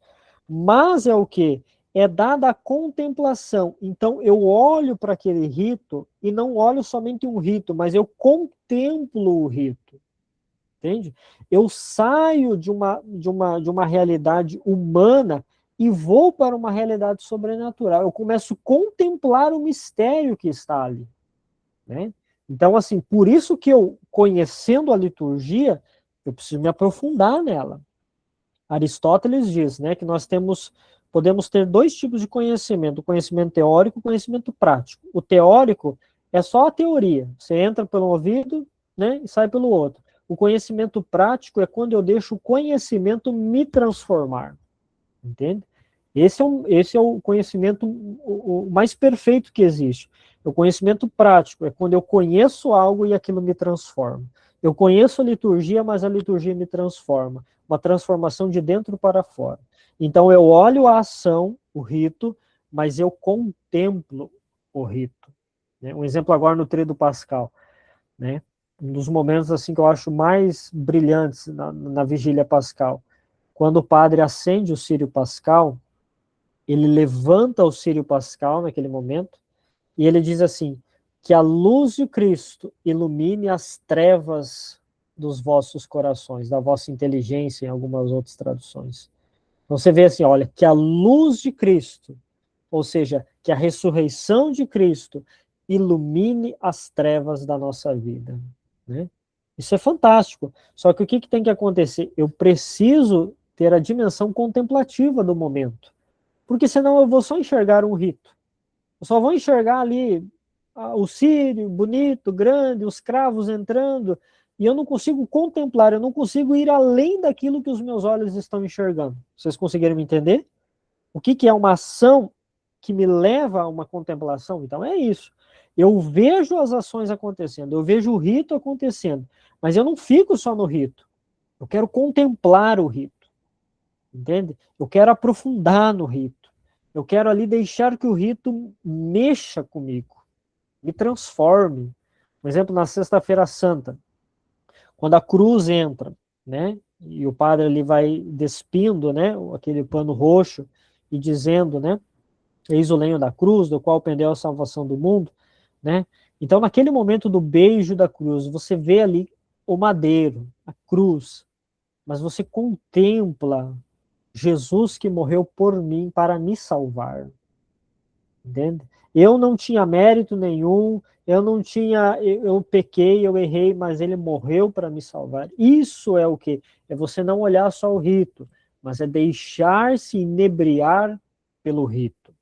Mas é o que? É dada a contemplação. Então, eu olho para aquele rito e não olho somente um rito, mas eu contemplo o rito. Entende? Eu saio de uma realidade humana e vou para uma realidade sobrenatural. Eu começo a contemplar o mistério que está ali, né? Então, assim, por isso que eu, conhecendo a liturgia, eu preciso me aprofundar nela. Aristóteles diz, né, que podemos ter dois tipos de conhecimento: o conhecimento teórico e o conhecimento prático. O teórico é só a teoria. Você entra pelo ouvido, né, e sai pelo outro. O conhecimento prático é quando eu deixo o conhecimento me transformar. Entende? Esse é o conhecimento o mais perfeito que existe. O conhecimento prático é quando eu conheço algo e aquilo me transforma. Eu conheço a liturgia, mas a liturgia me transforma. Uma transformação de dentro para fora. Então eu olho a ação, o rito, mas eu contemplo o rito. Né? Um exemplo agora no Tríduo Pascal, né? Um dos momentos assim que eu acho mais brilhantes na vigília pascal. Quando o padre acende o círio pascal, ele levanta o círio pascal naquele momento e ele diz assim: que a luz de Cristo ilumine as trevas dos vossos corações, da vossa inteligência, em algumas outras traduções. Então você vê assim, olha, que a luz de Cristo, ou seja, que a ressurreição de Cristo ilumine as trevas da nossa vida, né? Isso é fantástico. Só que o que tem que acontecer? Eu preciso ter a dimensão contemplativa do momento, porque senão eu vou só enxergar um rito. Eu só vou enxergar ali o círio bonito, grande, os cravos entrando, e eu não consigo contemplar, eu não consigo ir além daquilo que os meus olhos estão enxergando. Vocês conseguiram me entender? O que é uma ação que me leva a uma contemplação? Então é isso. Eu vejo as ações acontecendo, eu vejo o rito acontecendo, mas eu não fico só no rito. Eu quero contemplar o rito, entende? Eu quero aprofundar no rito. Eu quero ali deixar que o rito mexa comigo, me transforme. Por exemplo, na Sexta-feira Santa, quando a cruz entra, né? E o padre ali vai despindo, né? Aquele pano roxo e dizendo, né? Eis o lenho da cruz, do qual pendeu a salvação do mundo, né? Então, naquele momento do beijo da cruz, você vê ali o madeiro, a cruz, mas você contempla Jesus que morreu por mim para me salvar. Entende? Eu não tinha mérito nenhum, eu pequei, eu errei, mas ele morreu para me salvar. Isso é o que? É você não olhar só o rito, mas é deixar-se inebriar pelo rito.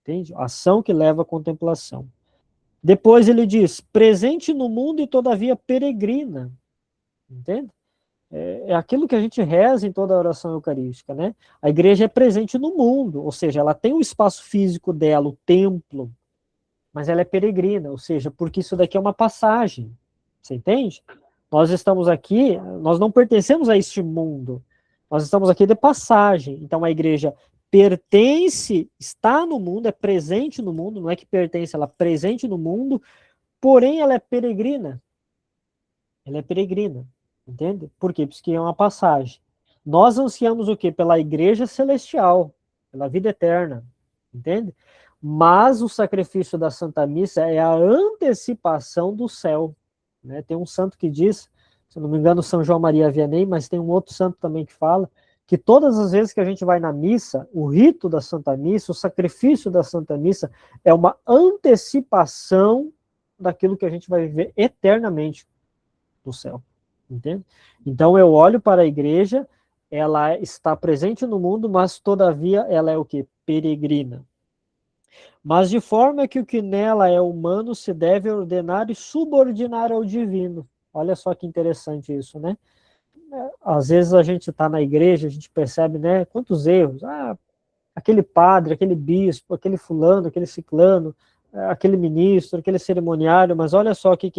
Entende? A ação que leva à contemplação. Depois ele diz, presente no mundo e todavia peregrina. Entende? É aquilo que a gente reza em toda a oração eucarística, né? A igreja é presente no mundo, ou seja, ela tem o espaço físico dela, o templo, mas ela é peregrina, ou seja, porque isso daqui é uma passagem, você entende? Nós estamos aqui, nós não pertencemos a este mundo, nós estamos aqui de passagem, então a igreja pertence, está no mundo, é presente no mundo, não é que pertence, ela é presente no mundo, porém ela é peregrina, entende? Por quê? Porque é uma passagem. Nós ansiamos o quê? Pela igreja celestial, pela vida eterna, entende? Mas o sacrifício da Santa Missa é a antecipação do céu, né? Tem um santo que diz, se não me engano, São João Maria Vianney, mas tem um outro santo também que fala que todas as vezes que a gente vai na missa, o rito da Santa Missa, o sacrifício da Santa Missa, é uma antecipação daquilo que a gente vai viver eternamente no céu, entende? Então eu olho para a igreja, ela está presente no mundo, mas todavia ela é o que? Peregrina. Mas de forma que o que nela é humano se deve ordenar e subordinar ao divino. Olha só que interessante isso, né? Às vezes a gente está na igreja, a gente percebe, né, quantos erros. Ah, aquele padre, aquele bispo, aquele fulano, aquele ciclano, aquele ministro, aquele cerimoniário, mas olha só o que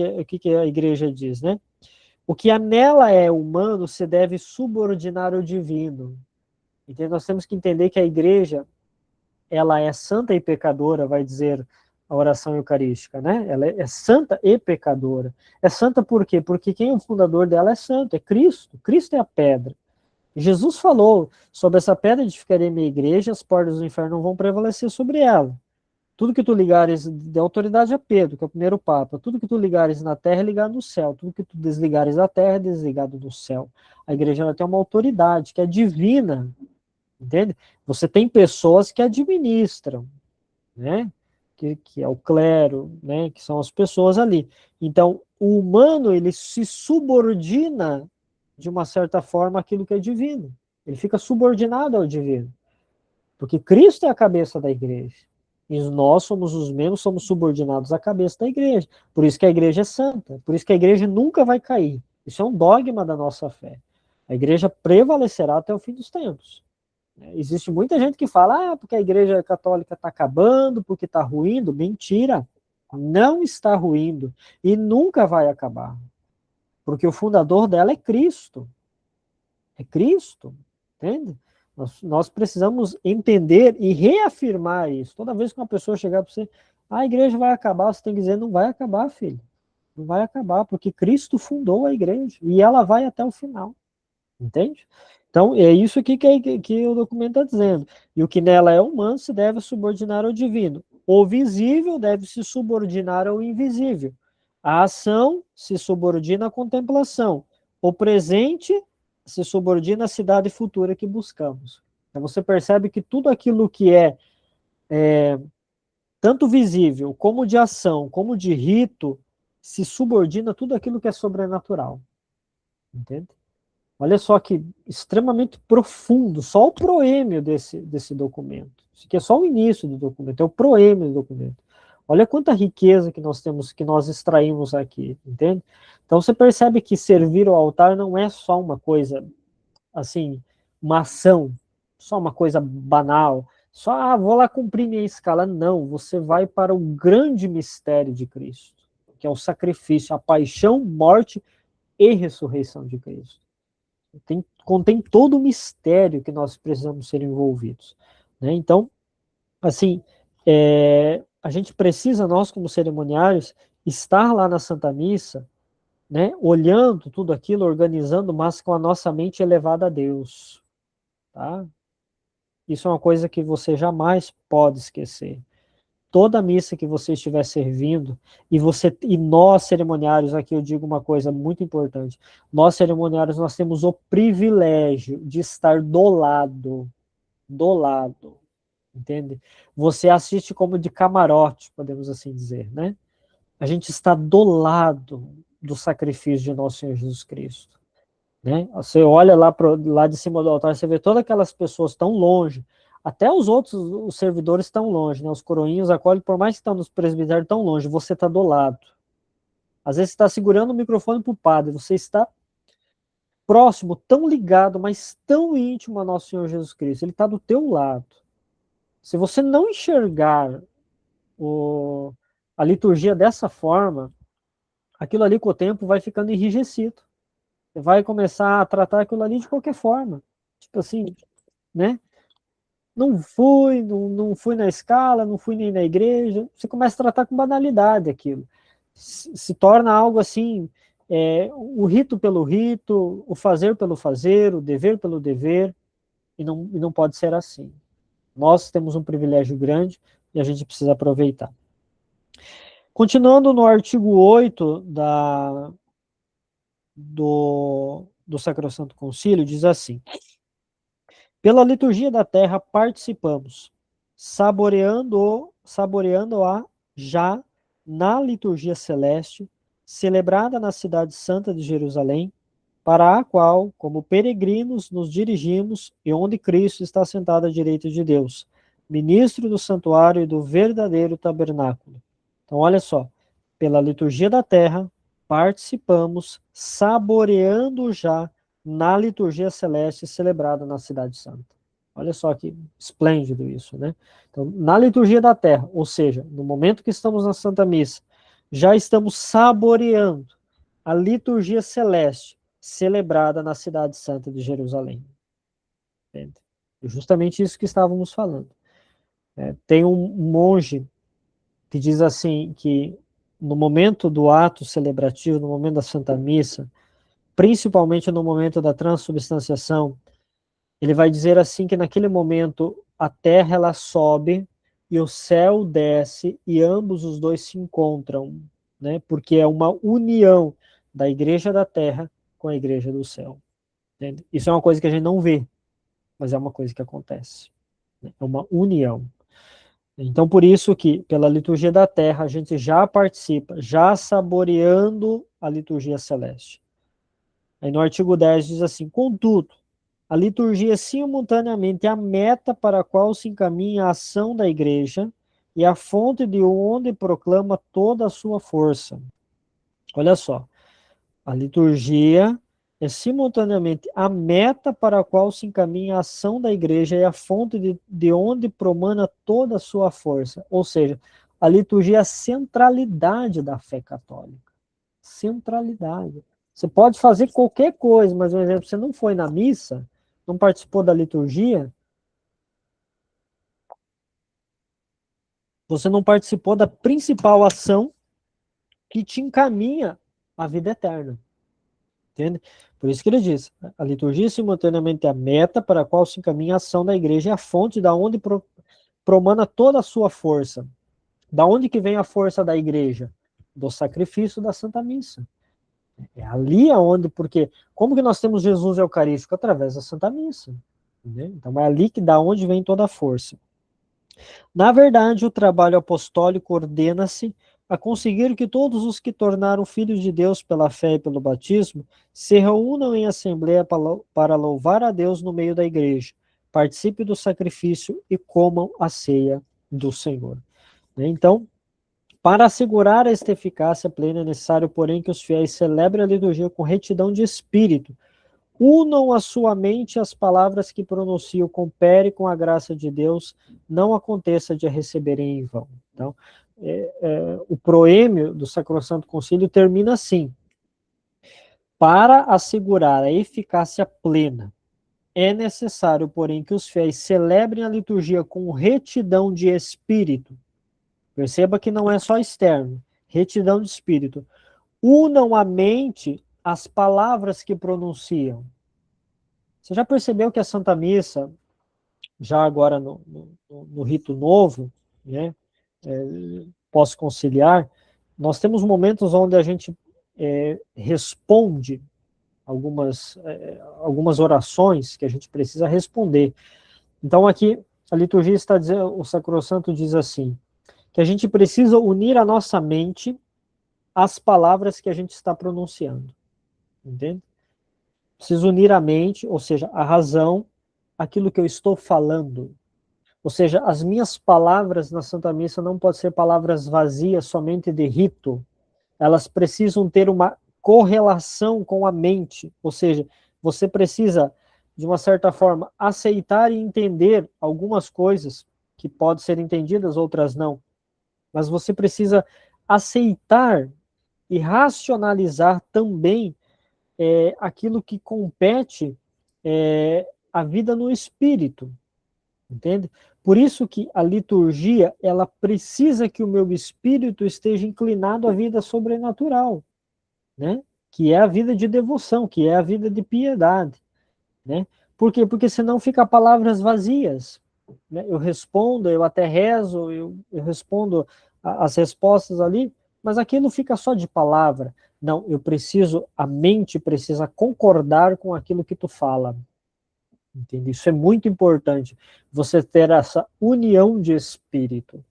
a igreja diz, né? O que nela é humano se deve subordinar ao divino. Então nós temos que entender que a igreja, ela é santa e pecadora, vai dizer a oração eucarística, né? Ela é santa e pecadora. É santa por quê? Porque quem é o fundador dela é santo, é Cristo. Cristo é a pedra. Jesus falou, sobre essa pedra edificarei minha igreja, as portas do inferno não vão prevalecer sobre ela. Tudo que tu ligares, de autoridade a Pedro, que é o primeiro Papa, tudo que tu ligares na terra é ligado no céu, tudo que tu desligares da terra é desligado do céu. A igreja ela tem uma autoridade que é divina, entende? Você tem pessoas que administram, né? Que é o clero, né? Que são as pessoas ali. Então, o humano, ele se subordina, de uma certa forma, àquilo que é divino. Ele fica subordinado ao divino. Porque Cristo é a cabeça da igreja. E nós somos os membros, somos subordinados à cabeça da igreja. Por isso que a igreja é santa. Por isso que a igreja nunca vai cair. Isso é um dogma da nossa fé. A igreja prevalecerá até o fim dos tempos. Existe muita gente que fala, porque a igreja católica está acabando, porque está ruindo. Mentira. Não está ruindo. E nunca vai acabar. Porque o fundador dela é Cristo. É Cristo. Entende? Nós precisamos entender e reafirmar isso. Toda vez que uma pessoa chegar para você, a igreja vai acabar, você tem que dizer, não vai acabar, filho. Não vai acabar, porque Cristo fundou a igreja. E ela vai até o final. Entende? Então, é isso aqui que o documento está dizendo. E o que nela é humano se deve subordinar ao divino. O visível deve se subordinar ao invisível. A ação se subordina à contemplação. O presente se subordina à cidade futura que buscamos. Então, você percebe que tudo aquilo que é tanto visível, como de ação, como de rito, se subordina a tudo aquilo que é sobrenatural. Entende? Olha só que extremamente profundo, só o proêmio desse documento. Isso aqui é só o início do documento, é o proêmio do documento. Olha quanta riqueza que nós temos, que nós extraímos aqui, entende? Então você percebe que servir ao altar não é só uma coisa, assim, uma ação, só uma coisa banal, só, vou lá cumprir minha escala. Não, você vai para o grande mistério de Cristo, que é o sacrifício, a paixão, morte e ressurreição de Cristo. Contém todo o mistério que nós precisamos ser envolvidos. Né? Então, assim, a gente precisa, nós como cerimoniários, estar lá na Santa Missa, né, olhando tudo aquilo, organizando, mas com a nossa mente elevada a Deus. Tá? Isso é uma coisa que você jamais pode esquecer. Toda missa que você estiver servindo, e nós cerimoniários, aqui eu digo uma coisa muito importante, nós cerimoniários, nós temos o privilégio de estar do lado, entende? Você assiste como de camarote, podemos assim dizer, né? A gente está do lado do sacrifício de nosso Senhor Jesus Cristo, né? Você olha lá de cima do altar, você vê todas aquelas pessoas tão longe, até os outros, os servidores estão longe, né? Os coroinhos, acólitos, por mais que estão nos presbitérios tão longe, você está do lado. Às vezes você está segurando o microfone para o padre, você está próximo, tão ligado, mas tão íntimo a nosso Senhor Jesus Cristo. Ele está do teu lado. Se você não enxergar a liturgia dessa forma, aquilo ali com o tempo vai ficando enrijecido. Você vai começar a tratar aquilo ali de qualquer forma. Tipo assim, né? Não fui na escala, não fui nem na igreja. Você começa a tratar com banalidade aquilo. Se torna algo assim, o rito pelo rito, o fazer pelo fazer, o dever pelo dever, e não pode ser assim. Nós temos um privilégio grande e a gente precisa aproveitar. Continuando no artigo 8 do Sacrosanto Concílio, diz assim: Pela liturgia da terra participamos, saboreando-a já na liturgia celeste, celebrada na cidade santa de Jerusalém, para a qual, como peregrinos, nos dirigimos e onde Cristo está sentado à direita de Deus, ministro do santuário e do verdadeiro tabernáculo. Então, olha só, pela liturgia da terra, participamos, saboreando já na liturgia celeste celebrada na cidade santa. Olha só que esplêndido isso, né? Então, na liturgia da terra, ou seja, no momento que estamos na Santa Missa, já estamos saboreando a liturgia celeste celebrada na cidade santa de Jerusalém. Entende? É justamente isso que estávamos falando. Tem um monge que diz assim, que no momento do ato celebrativo, no momento da Santa Missa, principalmente no momento da transubstanciação, ele vai dizer assim que naquele momento a terra ela sobe e o céu desce e ambos os dois se encontram, né? Porque é uma união da igreja da terra com a igreja do céu. Entende? Isso é uma coisa que a gente não vê, mas é uma coisa que acontece. Né? É uma união. Então, por isso que, pela liturgia da terra, a gente já participa, já saboreando a liturgia celeste. Aí no artigo 10 diz assim, contudo, a liturgia é simultaneamente a meta para a qual se encaminha a ação da igreja e a fonte de onde proclama toda a sua força. Olha só, a liturgia é simultaneamente a meta para a qual se encaminha a ação da igreja e a fonte de onde promana toda a sua força. Ou seja, a liturgia é a centralidade da fé católica. Centralidade. Você pode fazer qualquer coisa, mas, por exemplo, você não foi na missa, não participou da liturgia, você não participou da principal ação que te encaminha à vida eterna. Entende? Por isso que ele diz, a liturgia é simultaneamente a meta para a qual se encaminha a ação da igreja e a fonte da onde promana toda a sua força. Da onde que vem a força da igreja? Do sacrifício da Santa Missa. É ali aonde, porque como que nós temos Jesus Eucarístico? Através da Santa Missa. Entendeu? Então é ali que da onde vem toda a força. Na verdade, o trabalho apostólico ordena-se a conseguir que todos os que tornaram filhos de Deus pela fé e pelo batismo se reúnam em assembleia para louvar a Deus no meio da igreja, participem do sacrifício e comam a ceia do Senhor. Então, para assegurar esta eficácia plena, é necessário, porém, que os fiéis celebrem a liturgia com retidão de espírito, unam a sua mente as palavras que pronunciam, coopere com a graça de Deus, não aconteça de a receberem em vão. Então, o proêmio do Sacrosanto Concílio termina assim: para assegurar a eficácia plena, é necessário, porém, que os fiéis celebrem a liturgia com retidão de espírito. Perceba que não é só externo, retidão de espírito. Unam a mente as palavras que pronunciam. Você já percebeu que a Santa Missa, já agora no rito novo, né, pós-conciliar, nós temos momentos onde a gente responde algumas orações que a gente precisa responder. Então aqui a liturgia está dizendo, o Sacrosanto diz assim, que a gente precisa unir a nossa mente às palavras que a gente está pronunciando. Entende? Precisa unir a mente, ou seja, a razão, aquilo que eu estou falando. Ou seja, as minhas palavras na Santa Missa não podem ser palavras vazias, somente de rito. Elas precisam ter uma correlação com a mente. Ou seja, você precisa, de uma certa forma, aceitar e entender algumas coisas que podem ser entendidas, outras não. Mas você precisa aceitar e racionalizar também aquilo que compete a vida no espírito. Entende? Por isso que a liturgia, ela precisa que o meu espírito esteja inclinado à vida sobrenatural, né? Que é a vida de devoção, que é a vida de piedade, né? Por quê? Porque senão fica palavras vazias, né? Eu respondo, eu até rezo, eu respondo as respostas ali, mas aquilo fica só de palavra. Não, a mente precisa concordar com aquilo que tu fala. Entende? Isso é muito importante, você ter essa união de espírito.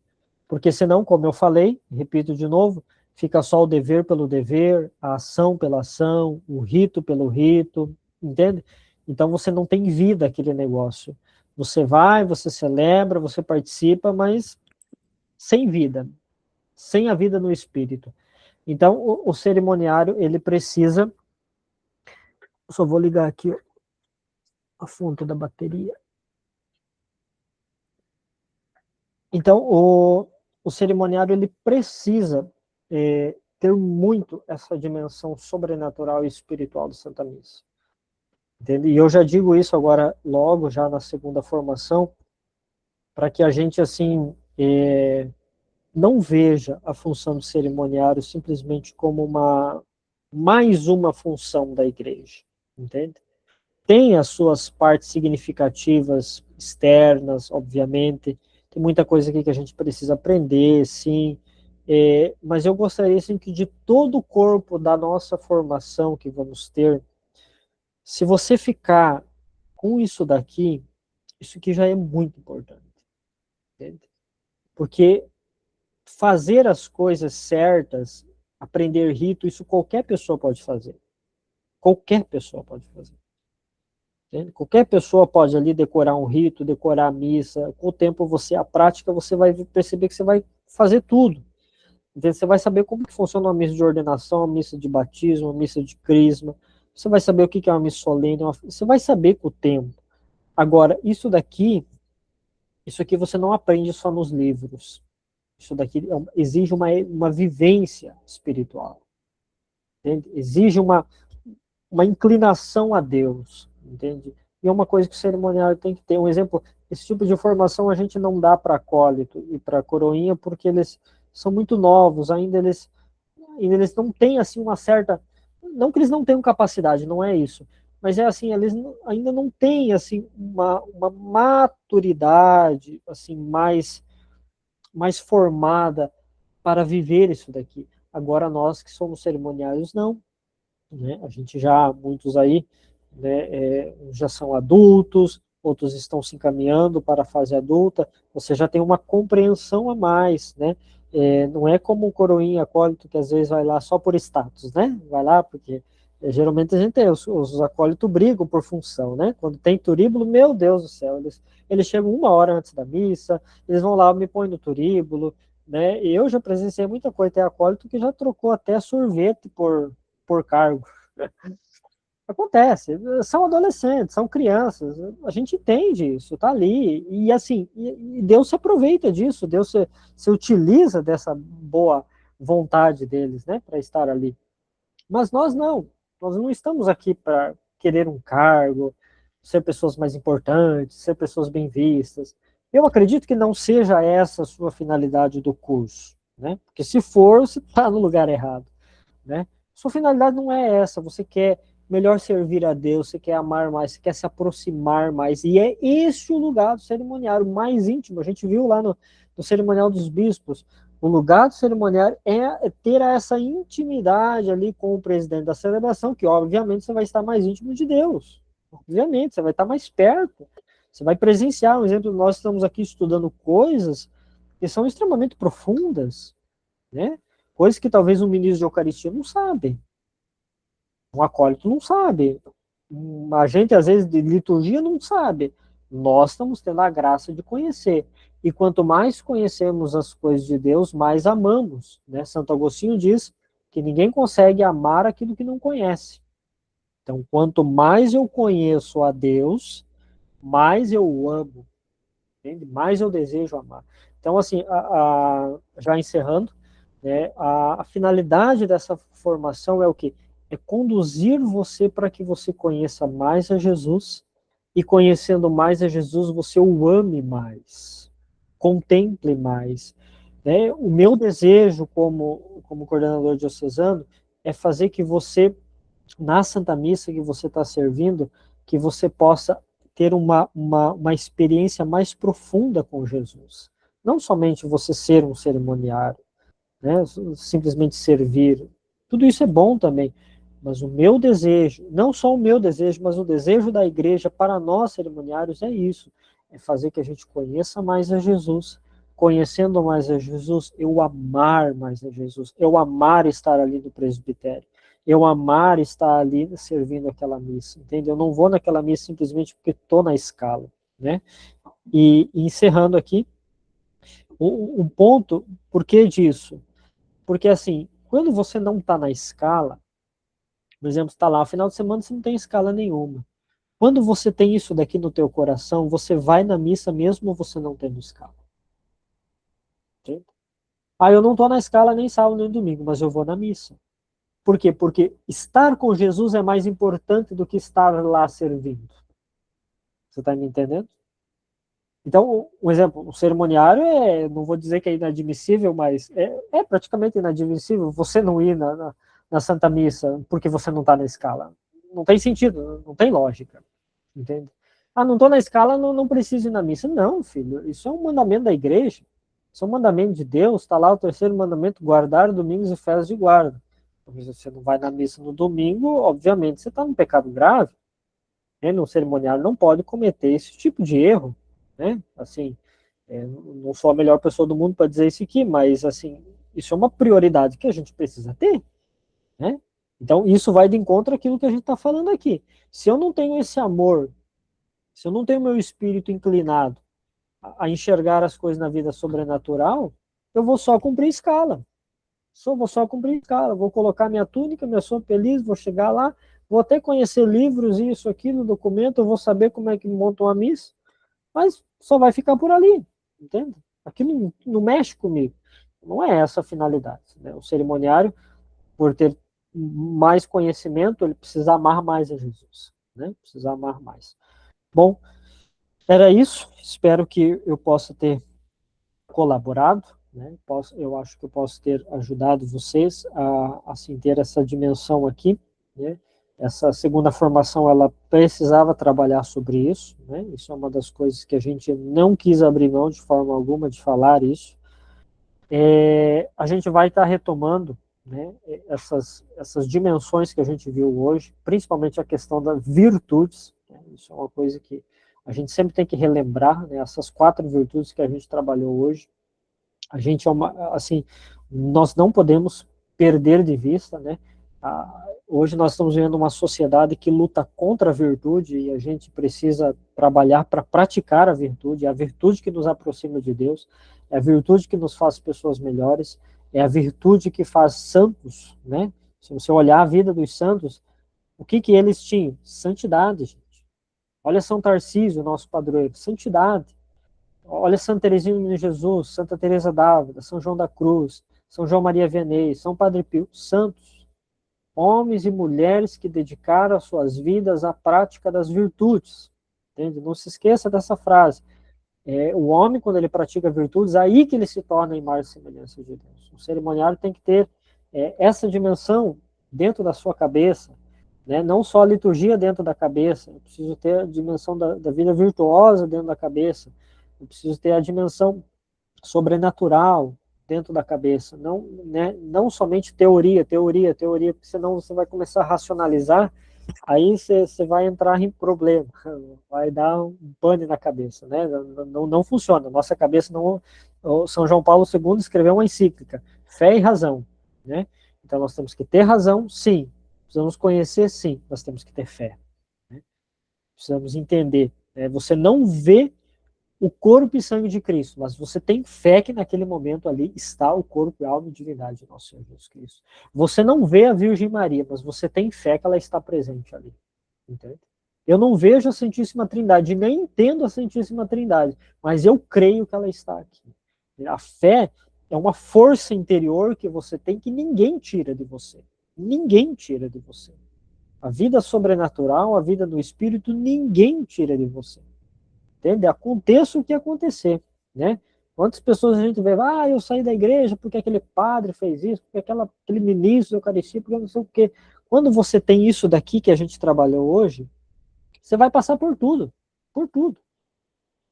Porque senão, como eu falei, repito de novo, fica só o dever pelo dever, a ação pela ação, o rito pelo rito, entende? Então você não tem vida aquele negócio. Você vai, você celebra, você participa, mas sem vida, sem a vida no espírito. Então o cerimoniário, ele precisa... Só vou ligar aqui a fonte da bateria. Então o cerimoniário, ele precisa ter muito essa dimensão sobrenatural e espiritual da Santa Missa. Entende? E eu já digo isso agora, logo, já na segunda formação, para que a gente, assim, não veja a função do cerimoniário simplesmente como mais uma função da igreja, entende? Tem as suas partes significativas externas, obviamente, tem muita coisa aqui que a gente precisa aprender, sim, mas eu gostaria, assim, que de todo o corpo da nossa formação que vamos ter, se você ficar com isso aqui já é muito importante, entende? Porque fazer as coisas certas, aprender rito, isso qualquer pessoa pode fazer. Qualquer pessoa pode fazer. Entende? Qualquer pessoa pode ali decorar um rito, decorar a missa. Com o tempo, a prática, você vai perceber que você vai fazer tudo. Entende? Você vai saber como que funciona uma missa de ordenação, uma missa de batismo, uma missa de crisma. Você vai saber o que é uma missa solene. Você vai saber com o tempo. Agora, isso aqui você não aprende só nos livros. Isso daqui exige uma vivência espiritual. Entende? Exige uma inclinação a Deus. Entende? E é uma coisa que o cerimoniário tem que ter. Um exemplo, esse tipo de formação a gente não dá para acólito e para coroinha porque eles são muito novos, ainda eles não têm assim uma certa... Não que eles não tenham capacidade, não é isso. Mas é assim, eles ainda não têm assim uma maturidade assim mais formada para viver isso daqui. Agora nós que somos cerimoniários, não. Né? A gente já, muitos aí, né, já são adultos, outros estão se encaminhando para a fase adulta, você já tem uma compreensão a mais, né? Não é como um coroinha acólito que às vezes vai lá só por status, né? Vai lá porque geralmente a gente tem, os acólitos brigam por função, né? Quando tem turíbulo, meu Deus do céu, eles chegam 1 hora antes da missa, eles vão lá, me põem no turíbulo, né? E eu já presenciei muita coisa, tem acólito que já trocou até sorvete por cargo. Acontece, são adolescentes, são crianças, a gente entende isso, tá ali, e assim, e Deus se aproveita disso, Deus se utiliza dessa boa vontade deles, né, para estar ali. Mas nós não estamos aqui para querer um cargo, ser pessoas mais importantes, ser pessoas bem vistas. Eu acredito que não seja essa a sua finalidade do curso, né, porque se for, você está no lugar errado, né. Sua finalidade não é essa, você quer melhor servir a Deus, você quer amar mais, você quer se aproximar mais, e é esse o lugar do cerimoniário mais íntimo. A gente viu lá no cerimonial dos bispos, o lugar do cerimoniário é ter essa intimidade ali com o presidente da celebração, que obviamente você vai estar mais íntimo de Deus, obviamente, você vai estar mais perto, você vai presenciar. Um exemplo, nós estamos aqui estudando coisas que são extremamente profundas, né? Coisas que talvez um ministro de Eucaristia não sabe, um acólito não sabe, um agente, às vezes, de liturgia não sabe. Nós estamos tendo a graça de conhecer. E quanto mais conhecemos as coisas de Deus, mais amamos. Né? Santo Agostinho diz que ninguém consegue amar aquilo que não conhece. Então, quanto mais eu conheço a Deus, mais eu o amo, entende? Mais eu desejo amar. Então, assim, já encerrando, né, a finalidade dessa formação é o quê? É conduzir você para que você conheça mais a Jesus, e conhecendo mais a Jesus, você o ame mais, contemple mais. Né? O meu desejo como coordenador diocesano é fazer que você, na Santa Missa que você está servindo, que você possa ter uma experiência mais profunda com Jesus. Não somente você ser um cerimoniário, né, simplesmente servir. Tudo isso é bom também, Mas o meu desejo, não só o meu desejo, mas o desejo da igreja para nós cerimoniários é isso, é fazer que a gente conheça mais a Jesus. Conhecendo mais a Jesus, eu amar mais a Jesus, eu amar estar ali no presbitério, eu amar estar ali servindo aquela missa, entende? Eu não vou naquela missa simplesmente porque estou na escala, né? E encerrando aqui, um ponto, por que disso? Porque assim, quando você não está na escala, por exemplo, está lá, final de semana você não tem escala nenhuma. Quando você tem isso daqui no teu coração, você vai na missa mesmo você não tendo escala. Entende? Ah, eu não estou na escala nem sábado nem domingo, mas eu vou na missa. Por quê? Porque estar com Jesus é mais importante do que estar lá servindo. Você está me entendendo? Então, um exemplo, o cerimoniário não vou dizer que é inadmissível, mas é praticamente inadmissível você não ir na Santa Missa porque você não está na escala. Não tem sentido, não tem lógica, entende? Ah, não estou na escala, não preciso ir na missa. Não, filho, isso é um mandamento da igreja, isso é um mandamento de Deus, está lá o terceiro mandamento, guardar domingos e festas de guarda. Porque se você não vai na missa no domingo, obviamente você está num pecado grave, né? No cerimoniário não pode cometer esse tipo de erro, né? Assim, não sou a melhor pessoa do mundo para dizer isso aqui, mas assim, isso é uma prioridade que a gente precisa ter, né? Então, isso vai de encontro àquilo que a gente está falando aqui. Se eu não tenho esse amor, se eu não tenho meu espírito inclinado a enxergar as coisas na vida sobrenatural, eu vou só cumprir escala. Vou só cumprir escala. Vou colocar minha túnica, minha sopa feliz, vou chegar lá, vou até conhecer livros, isso, aquilo, documento, eu vou saber como é que monta uma missa, mas só vai ficar por ali, entende? Aquilo não mexe comigo. Não é essa a finalidade, né? O cerimoniário, por ter mais conhecimento, ele precisa amar mais a Jesus, né? Precisa amar mais. Bom, era isso. Espero que eu possa ter colaborado, né? Eu acho que eu posso ter ajudado vocês a assim, ter essa dimensão aqui, né? Essa segunda formação, ela precisava trabalhar sobre isso, né? Isso é uma das coisas que a gente não quis abrir mão de forma alguma de falar isso. A gente vai estar retomando, né, essas dimensões que a gente viu hoje, principalmente a questão das virtudes, né? Isso é uma coisa que a gente sempre tem que relembrar, né? Essas 4 virtudes que a gente trabalhou hoje, a gente é assim, nós não podemos perder de vista, né? Hoje nós estamos vivendo uma sociedade que luta contra a virtude e a gente precisa trabalhar para praticar a virtude, é a virtude que nos aproxima de Deus, é a virtude que nos faz pessoas melhores, é a virtude que faz santos, né? Se você olhar a vida dos santos, o que eles tinham? Santidade, gente. Olha São Tarcísio, nosso padroeiro, santidade. Olha Santa Teresinha de Jesus, Santa Teresa d'Ávila, São João da Cruz, São João Maria Vianney, São Padre Pio, santos, homens e mulheres que dedicaram as suas vidas à prática das virtudes. Entende? Não se esqueça dessa frase. O homem, quando ele pratica virtudes, aí que ele se torna a imagem e semelhança de Deus. O cerimoniário tem que ter essa dimensão dentro da sua cabeça, né? Não só a liturgia dentro da cabeça, eu preciso ter a dimensão da vida virtuosa dentro da cabeça, eu preciso ter a dimensão sobrenatural dentro da cabeça, não, né, não somente teoria, porque senão você vai começar a racionalizar, aí você vai entrar em problema, vai dar um pane na cabeça, né? Não funciona, nossa cabeça não. O São João Paulo II escreveu uma encíclica, Fé e Razão, né? Então nós temos que ter razão, sim, precisamos conhecer, sim, nós temos que ter fé, né? Precisamos entender, né? Você não vê o corpo e sangue de Cristo, mas você tem fé que naquele momento ali está o corpo e alma e divindade de nosso Senhor Jesus Cristo. Você não vê a Virgem Maria, mas você tem fé que ela está presente ali. Entende? Eu não vejo a Santíssima Trindade, nem entendo a Santíssima Trindade, mas eu creio que ela está aqui. A fé é uma força interior que você tem que ninguém tira de você. Ninguém tira de você. A vida sobrenatural, a vida no Espírito, ninguém tira de você. Entende? Aconteça o que acontecer, né? Quantas pessoas a gente vê, eu saí da igreja porque aquele padre fez isso, porque aquele ministro da Eucaristia, porque não sei o quê. Quando você tem isso daqui que a gente trabalhou hoje, você vai passar por tudo.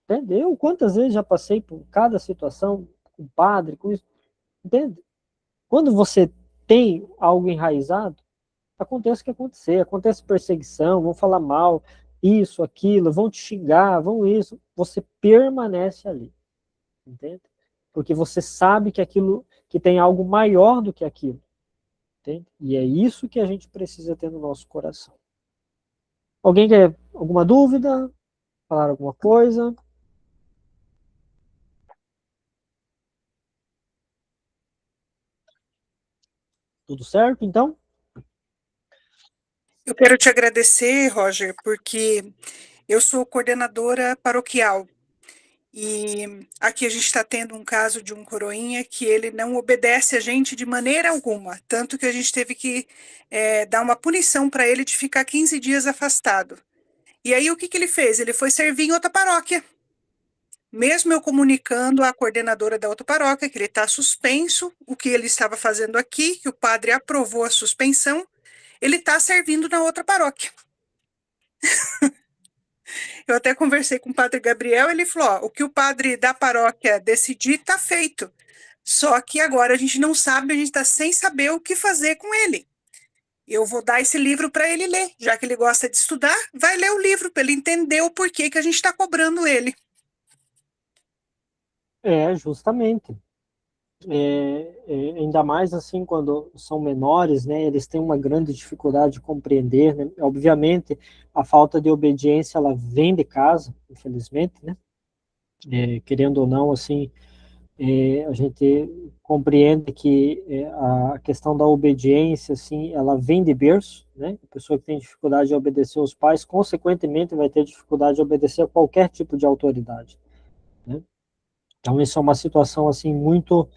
Entende? Eu quantas vezes já passei por cada situação com padre, com isso, entende? Quando você tem algo enraizado, aconteça o que acontecer, acontece perseguição, vão falar mal, isso, aquilo, vão te xingar, vão isso, você permanece ali, entende? Porque você sabe que aquilo, que tem algo maior do que aquilo, entende? E é isso que a gente precisa ter no nosso coração. Alguém quer alguma dúvida? Falar alguma coisa? Tudo certo, então? Eu quero te agradecer, Roger, porque eu sou coordenadora paroquial e aqui a gente está tendo um caso de um coroinha que ele não obedece a gente de maneira alguma, tanto que a gente teve que dar uma punição para ele de ficar 15 dias afastado. E aí o que que ele fez? Ele foi servir em outra paróquia. Mesmo eu comunicando à coordenadora da outra paróquia que ele está suspenso, o que ele estava fazendo aqui, que o padre aprovou a suspensão, ele está servindo na outra paróquia. Eu até conversei com o padre Gabriel, ele falou, ó, o que o padre da paróquia decidir está feito. Só que agora a gente não sabe, a gente está sem saber o que fazer com ele. Eu vou dar esse livro para ele ler, já que ele gosta de estudar, vai ler o livro para ele entender o porquê que a gente está cobrando ele. Justamente. Ainda mais assim quando são menores, né, eles têm uma grande dificuldade de compreender, né? Obviamente a falta de obediência ela vem de casa, infelizmente, né, querendo ou não, assim, a gente compreende que a questão da obediência, assim, ela vem de berço, né, a pessoa que tem dificuldade de obedecer aos pais, consequentemente vai ter dificuldade de obedecer a qualquer tipo de autoridade, né. Então, isso é uma situação, assim, muito,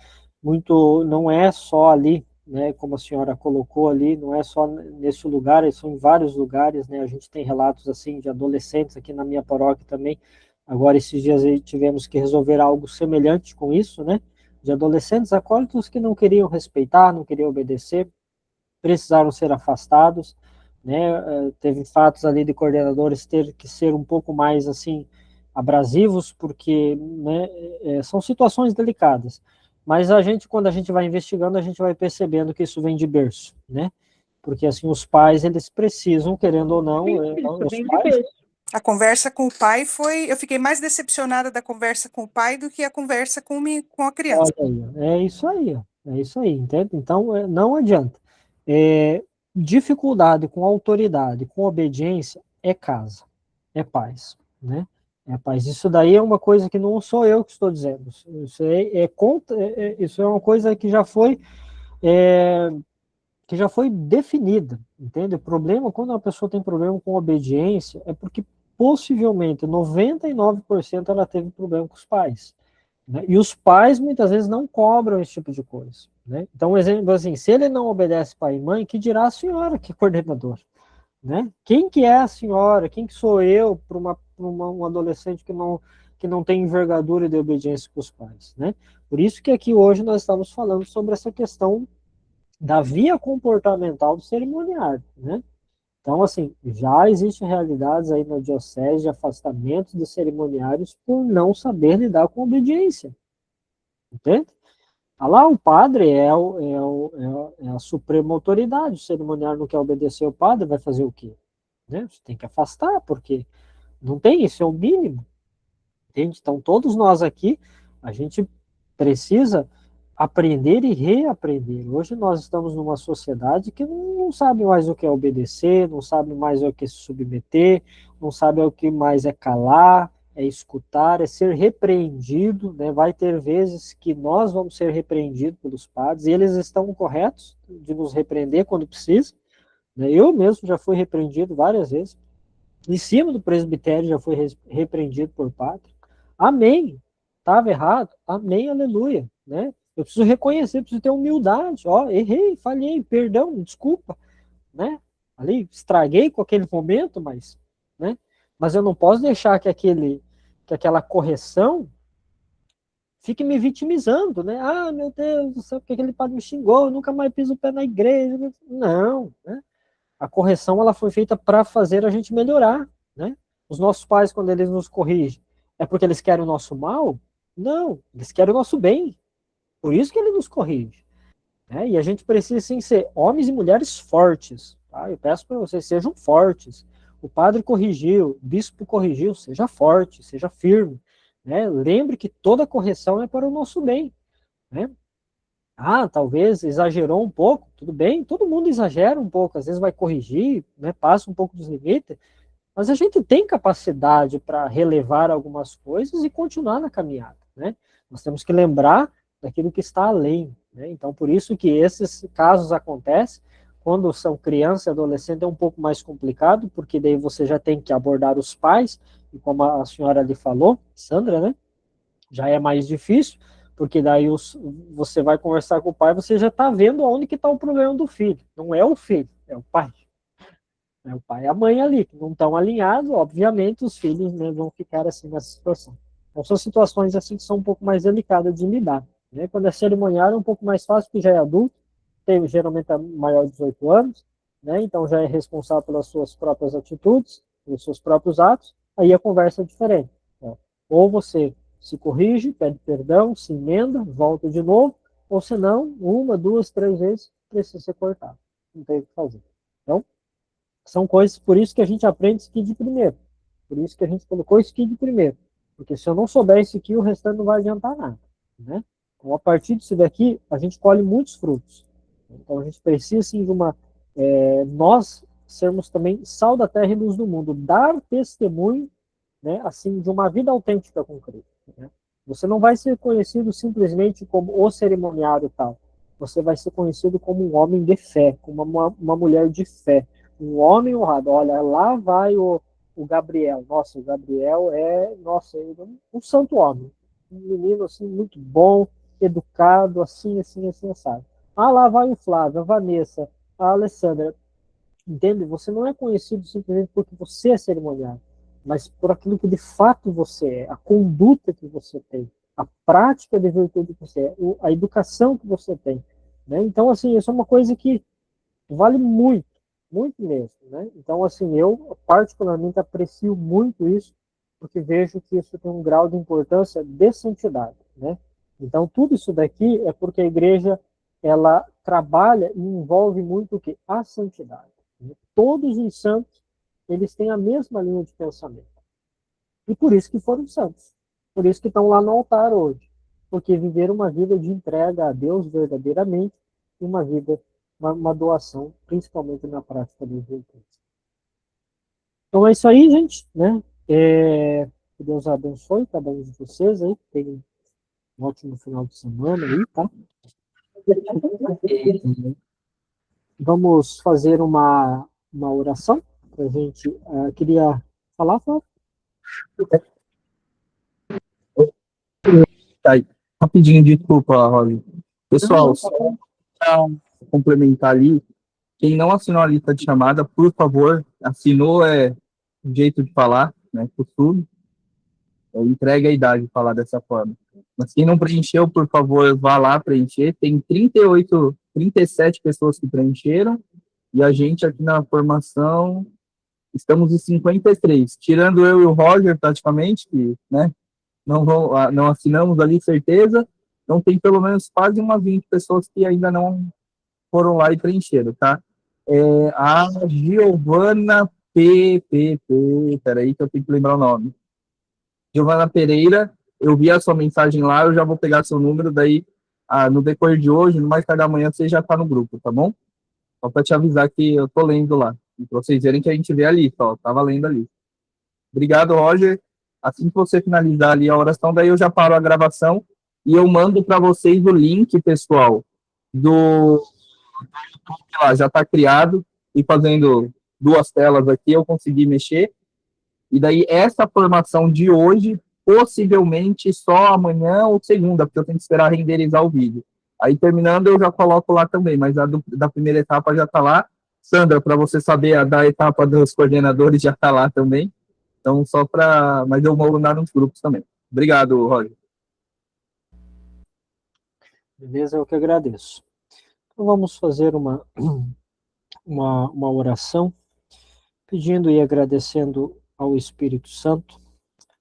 não é só ali, né, como a senhora colocou ali, não é só nesse lugar, são em vários lugares, né, a gente tem relatos, assim, de adolescentes aqui na minha paróquia também, agora esses dias aí tivemos que resolver algo semelhante com isso, né, de adolescentes acólitos que não queriam respeitar, não queriam obedecer, precisaram ser afastados, né? Teve fatos ali de coordenadores ter que ser um pouco mais assim abrasivos, porque, né, são situações delicadas. Mas a gente, quando a gente vai investigando, a gente vai percebendo que isso vem de berço, né? Porque assim os pais eles precisam, querendo ou não, os pais. A conversa com o pai foi. Eu fiquei mais decepcionada da conversa com o pai do que a conversa com a criança. Olha aí, é isso aí, entende? Então, não adianta. Dificuldade com autoridade, com obediência, é casa, é paz, né? É paz. Isso daí é uma coisa que não sou eu que estou dizendo. Isso é uma coisa é, que já foi definida, entende? O problema, quando uma pessoa tem problema com obediência, é porque possivelmente 99% ela teve problema com os pais. Né? E os pais muitas vezes não cobram esse tipo de coisa. Né? Então, um exemplo assim, se ele não obedece pai e mãe, que dirá a senhora que é coordenador? Né? Quem que é a senhora? Quem que sou eu para um adolescente que não tem envergadura de obediência com os pais? Né? Por isso que aqui hoje nós estamos falando sobre essa questão da via comportamental do cerimoniário. Né? Então, assim, já existem realidades aí na diocese de afastamento de cerimoniários por não saber lidar com obediência. Entende? Ah lá, o padre é a suprema autoridade, o cerimoniário não quer obedecer ao padre, vai fazer o quê? Né? Você tem que afastar, porque não tem, isso é o mínimo. Entende? Então, todos nós aqui, a gente precisa aprender e reaprender. Hoje nós estamos numa sociedade que não sabe mais o que é obedecer, não sabe mais o que é se submeter, não sabe o que mais é calar, é escutar, é ser repreendido, né? Vai ter vezes que nós vamos ser repreendidos pelos padres, e eles estão corretos de nos repreender quando precisa, né? Eu mesmo já fui repreendido várias vezes, em cima do presbitério já foi repreendido por padre. Amém. Estava errado. Amém, aleluia. Né? Eu preciso reconhecer, preciso ter humildade. Ó, errei, falhei, perdão, desculpa. Né? Ali, estraguei com aquele momento, né? Mas eu não posso deixar que aquela correção fique me vitimizando, né? Ah, meu Deus do céu, porque aquele padre me xingou, eu nunca mais piso o pé na igreja. Não, né? A correção ela foi feita para fazer a gente melhorar, né? Os nossos pais, quando eles nos corrigem, é porque eles querem o nosso mal? Não, eles querem o nosso bem. Por isso que ele nos corrige. Né? E a gente precisa, sim, ser homens e mulheres fortes, tá? Eu peço para vocês, sejam fortes. O padre corrigiu, o bispo corrigiu, seja forte, seja firme, né? Lembre que toda correção é para o nosso bem, né? Ah, talvez exagerou um pouco, tudo bem, todo mundo exagera um pouco, às vezes vai corrigir, né, passa um pouco dos limites, mas a gente tem capacidade para relevar algumas coisas e continuar na caminhada, né? Nós temos que lembrar daquilo que está além, né? Então, por isso que esses casos acontecem, quando são criança e adolescente é um pouco mais complicado, porque daí você já tem que abordar os pais, e como a senhora ali falou, Sandra, né? Já é mais difícil, porque daí você vai conversar com o pai, você já está vendo onde que está o problema do filho. Não é o filho, é o pai. É o pai e a mãe ali, que não estão alinhados, obviamente os filhos, né, vão ficar assim nessa situação. Então são situações assim que são um pouco mais delicadas de lidar. Né? Quando é cerimoniário é um pouco mais fácil, porque já é adulto, tem geralmente maior de 18 anos, né? Então já é responsável pelas suas próprias atitudes, pelos seus próprios atos, aí a conversa é diferente. Né? Ou você se corrige, pede perdão, se emenda, volta de novo, ou senão, uma, duas, três vezes, precisa ser cortado. Não tem o que fazer. Então, são coisas, por isso que a gente aprende skid primeiro. Por isso que a gente colocou skid primeiro. Porque se eu não souber isso aqui, o restante não vai adiantar nada. Né? Então, a partir disso daqui, a gente colhe muitos frutos. Então, a gente precisa, sim, de uma... nós sermos também sal da terra e luz do mundo. Dar testemunho, né, assim, de uma vida autêntica com Cristo. Né? Você não vai ser conhecido simplesmente como o cerimoniário e tal. Você vai ser conhecido como um homem de fé, como uma mulher de fé. Um homem honrado. Olha, lá vai o Gabriel. Nossa, o Gabriel é, nossa, um santo homem. Um menino, assim, muito bom, educado, assim, assim, assim, sabe? Ah, lá vai o Flávio, a Vanessa, a Alessandra. Entende? Você não é conhecido simplesmente porque você é cerimoniário, mas por aquilo que de fato você é, a conduta que você tem, a prática de virtude que você é, a educação que você tem. Né? Então, assim, isso é uma coisa que vale muito, muito mesmo. Né? Então, assim, eu particularmente aprecio muito isso, porque vejo que isso tem um grau de importância de santidade. Né? Então, tudo isso daqui é porque a igreja ela trabalha e envolve muito o que? A santidade. Né? Todos os santos, eles têm a mesma linha de pensamento. E por isso que foram santos. Por isso que estão lá no altar hoje. Porque viveram uma vida de entrega a Deus verdadeiramente e uma vida, uma doação, principalmente na prática dos virtudes. Então é isso aí, gente. Né? Que Deus abençoe cada um de vocês aí. Tenham um ótimo final de semana aí, tá? Vamos fazer uma oração para a gente. Queria falar, Flávio? Tá aí. Rapidinho, desculpa, Roger. Pessoal, só para complementar ali, quem não assinou a lista de chamada, por favor, assinou é o jeito de falar, né? Costume, entregue a idade de falar dessa forma. Mas quem não preencheu, por favor, vá lá preencher. Tem 38, 37 pessoas que preencheram, e a gente aqui na formação estamos em 53, tirando eu e o Roger, praticamente, que, né? Não assinamos ali, certeza. Então, tem pelo menos quase umas 20 pessoas que ainda não foram lá e preencheram, tá? A Giovana peraí que eu tenho que lembrar o nome. Giovana Pereira, eu vi a sua mensagem lá, eu já vou pegar seu número, daí no decorrer de hoje, no mais tarde da manhã, você já tá no grupo, tá bom? Só para te avisar que eu tô lendo lá. E pra vocês verem que a gente vê ali, ó, tava lendo ali. Obrigado, Roger. Assim que você finalizar ali a oração, daí eu já paro a gravação e eu mando para vocês o link, pessoal, do YouTube lá, já está criado e fazendo duas telas aqui, eu consegui mexer. E daí essa formação de hoje, possivelmente só amanhã ou segunda, porque eu tenho que esperar renderizar o vídeo. Aí terminando eu já coloco lá também, mas a da primeira etapa já está lá. Sandra, para você saber, a da etapa dos coordenadores já está lá também. Então, só para. Mas eu vou mandar nos grupos também. Obrigado, Roger. Beleza, eu que agradeço. Então, vamos fazer uma oração, pedindo e agradecendo ao Espírito Santo.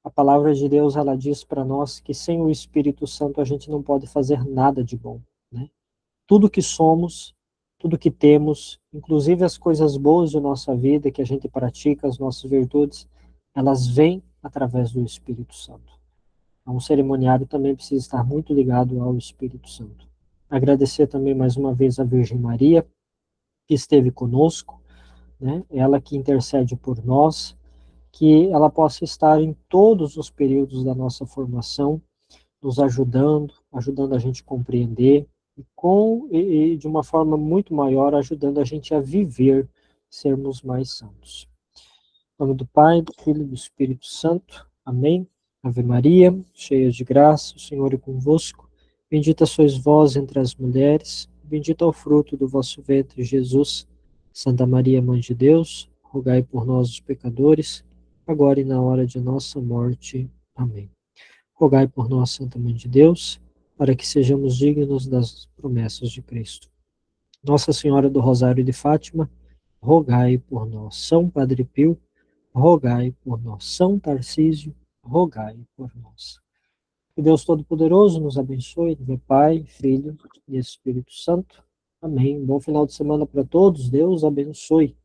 A palavra de Deus, ela diz para nós que sem o Espírito Santo a gente não pode fazer nada de bom. Né? Tudo que somos tudo que temos, inclusive as coisas boas de nossa vida, que a gente pratica, as nossas virtudes, elas vêm através do Espírito Santo. Então, o cerimoniário também precisa estar muito ligado ao Espírito Santo. Agradecer também mais uma vez a Virgem Maria, que esteve conosco, né? Ela que intercede por nós, que ela possa estar em todos os períodos da nossa formação, nos ajudando, ajudando a gente a compreender, e de uma forma muito maior, ajudando a gente a viver, sermos mais santos. Em nome do Pai, do Filho e do Espírito Santo. Amém. Ave Maria, cheia de graça, o Senhor é convosco. Bendita sois vós entre as mulheres, bendito é o fruto do vosso ventre, Jesus. Santa Maria, Mãe de Deus, rogai por nós, os pecadores, agora e na hora de nossa morte. Amém. Rogai por nós, Santa Mãe de Deus, para que sejamos dignos das promessas de Cristo. Nossa Senhora do Rosário de Fátima, rogai por nós. São Padre Pio, rogai por nós. São Tarcísio, rogai por nós. Que Deus Todo-Poderoso nos abençoe, meu Pai, Filho e Espírito Santo. Amém. Bom final de semana para todos. Deus abençoe.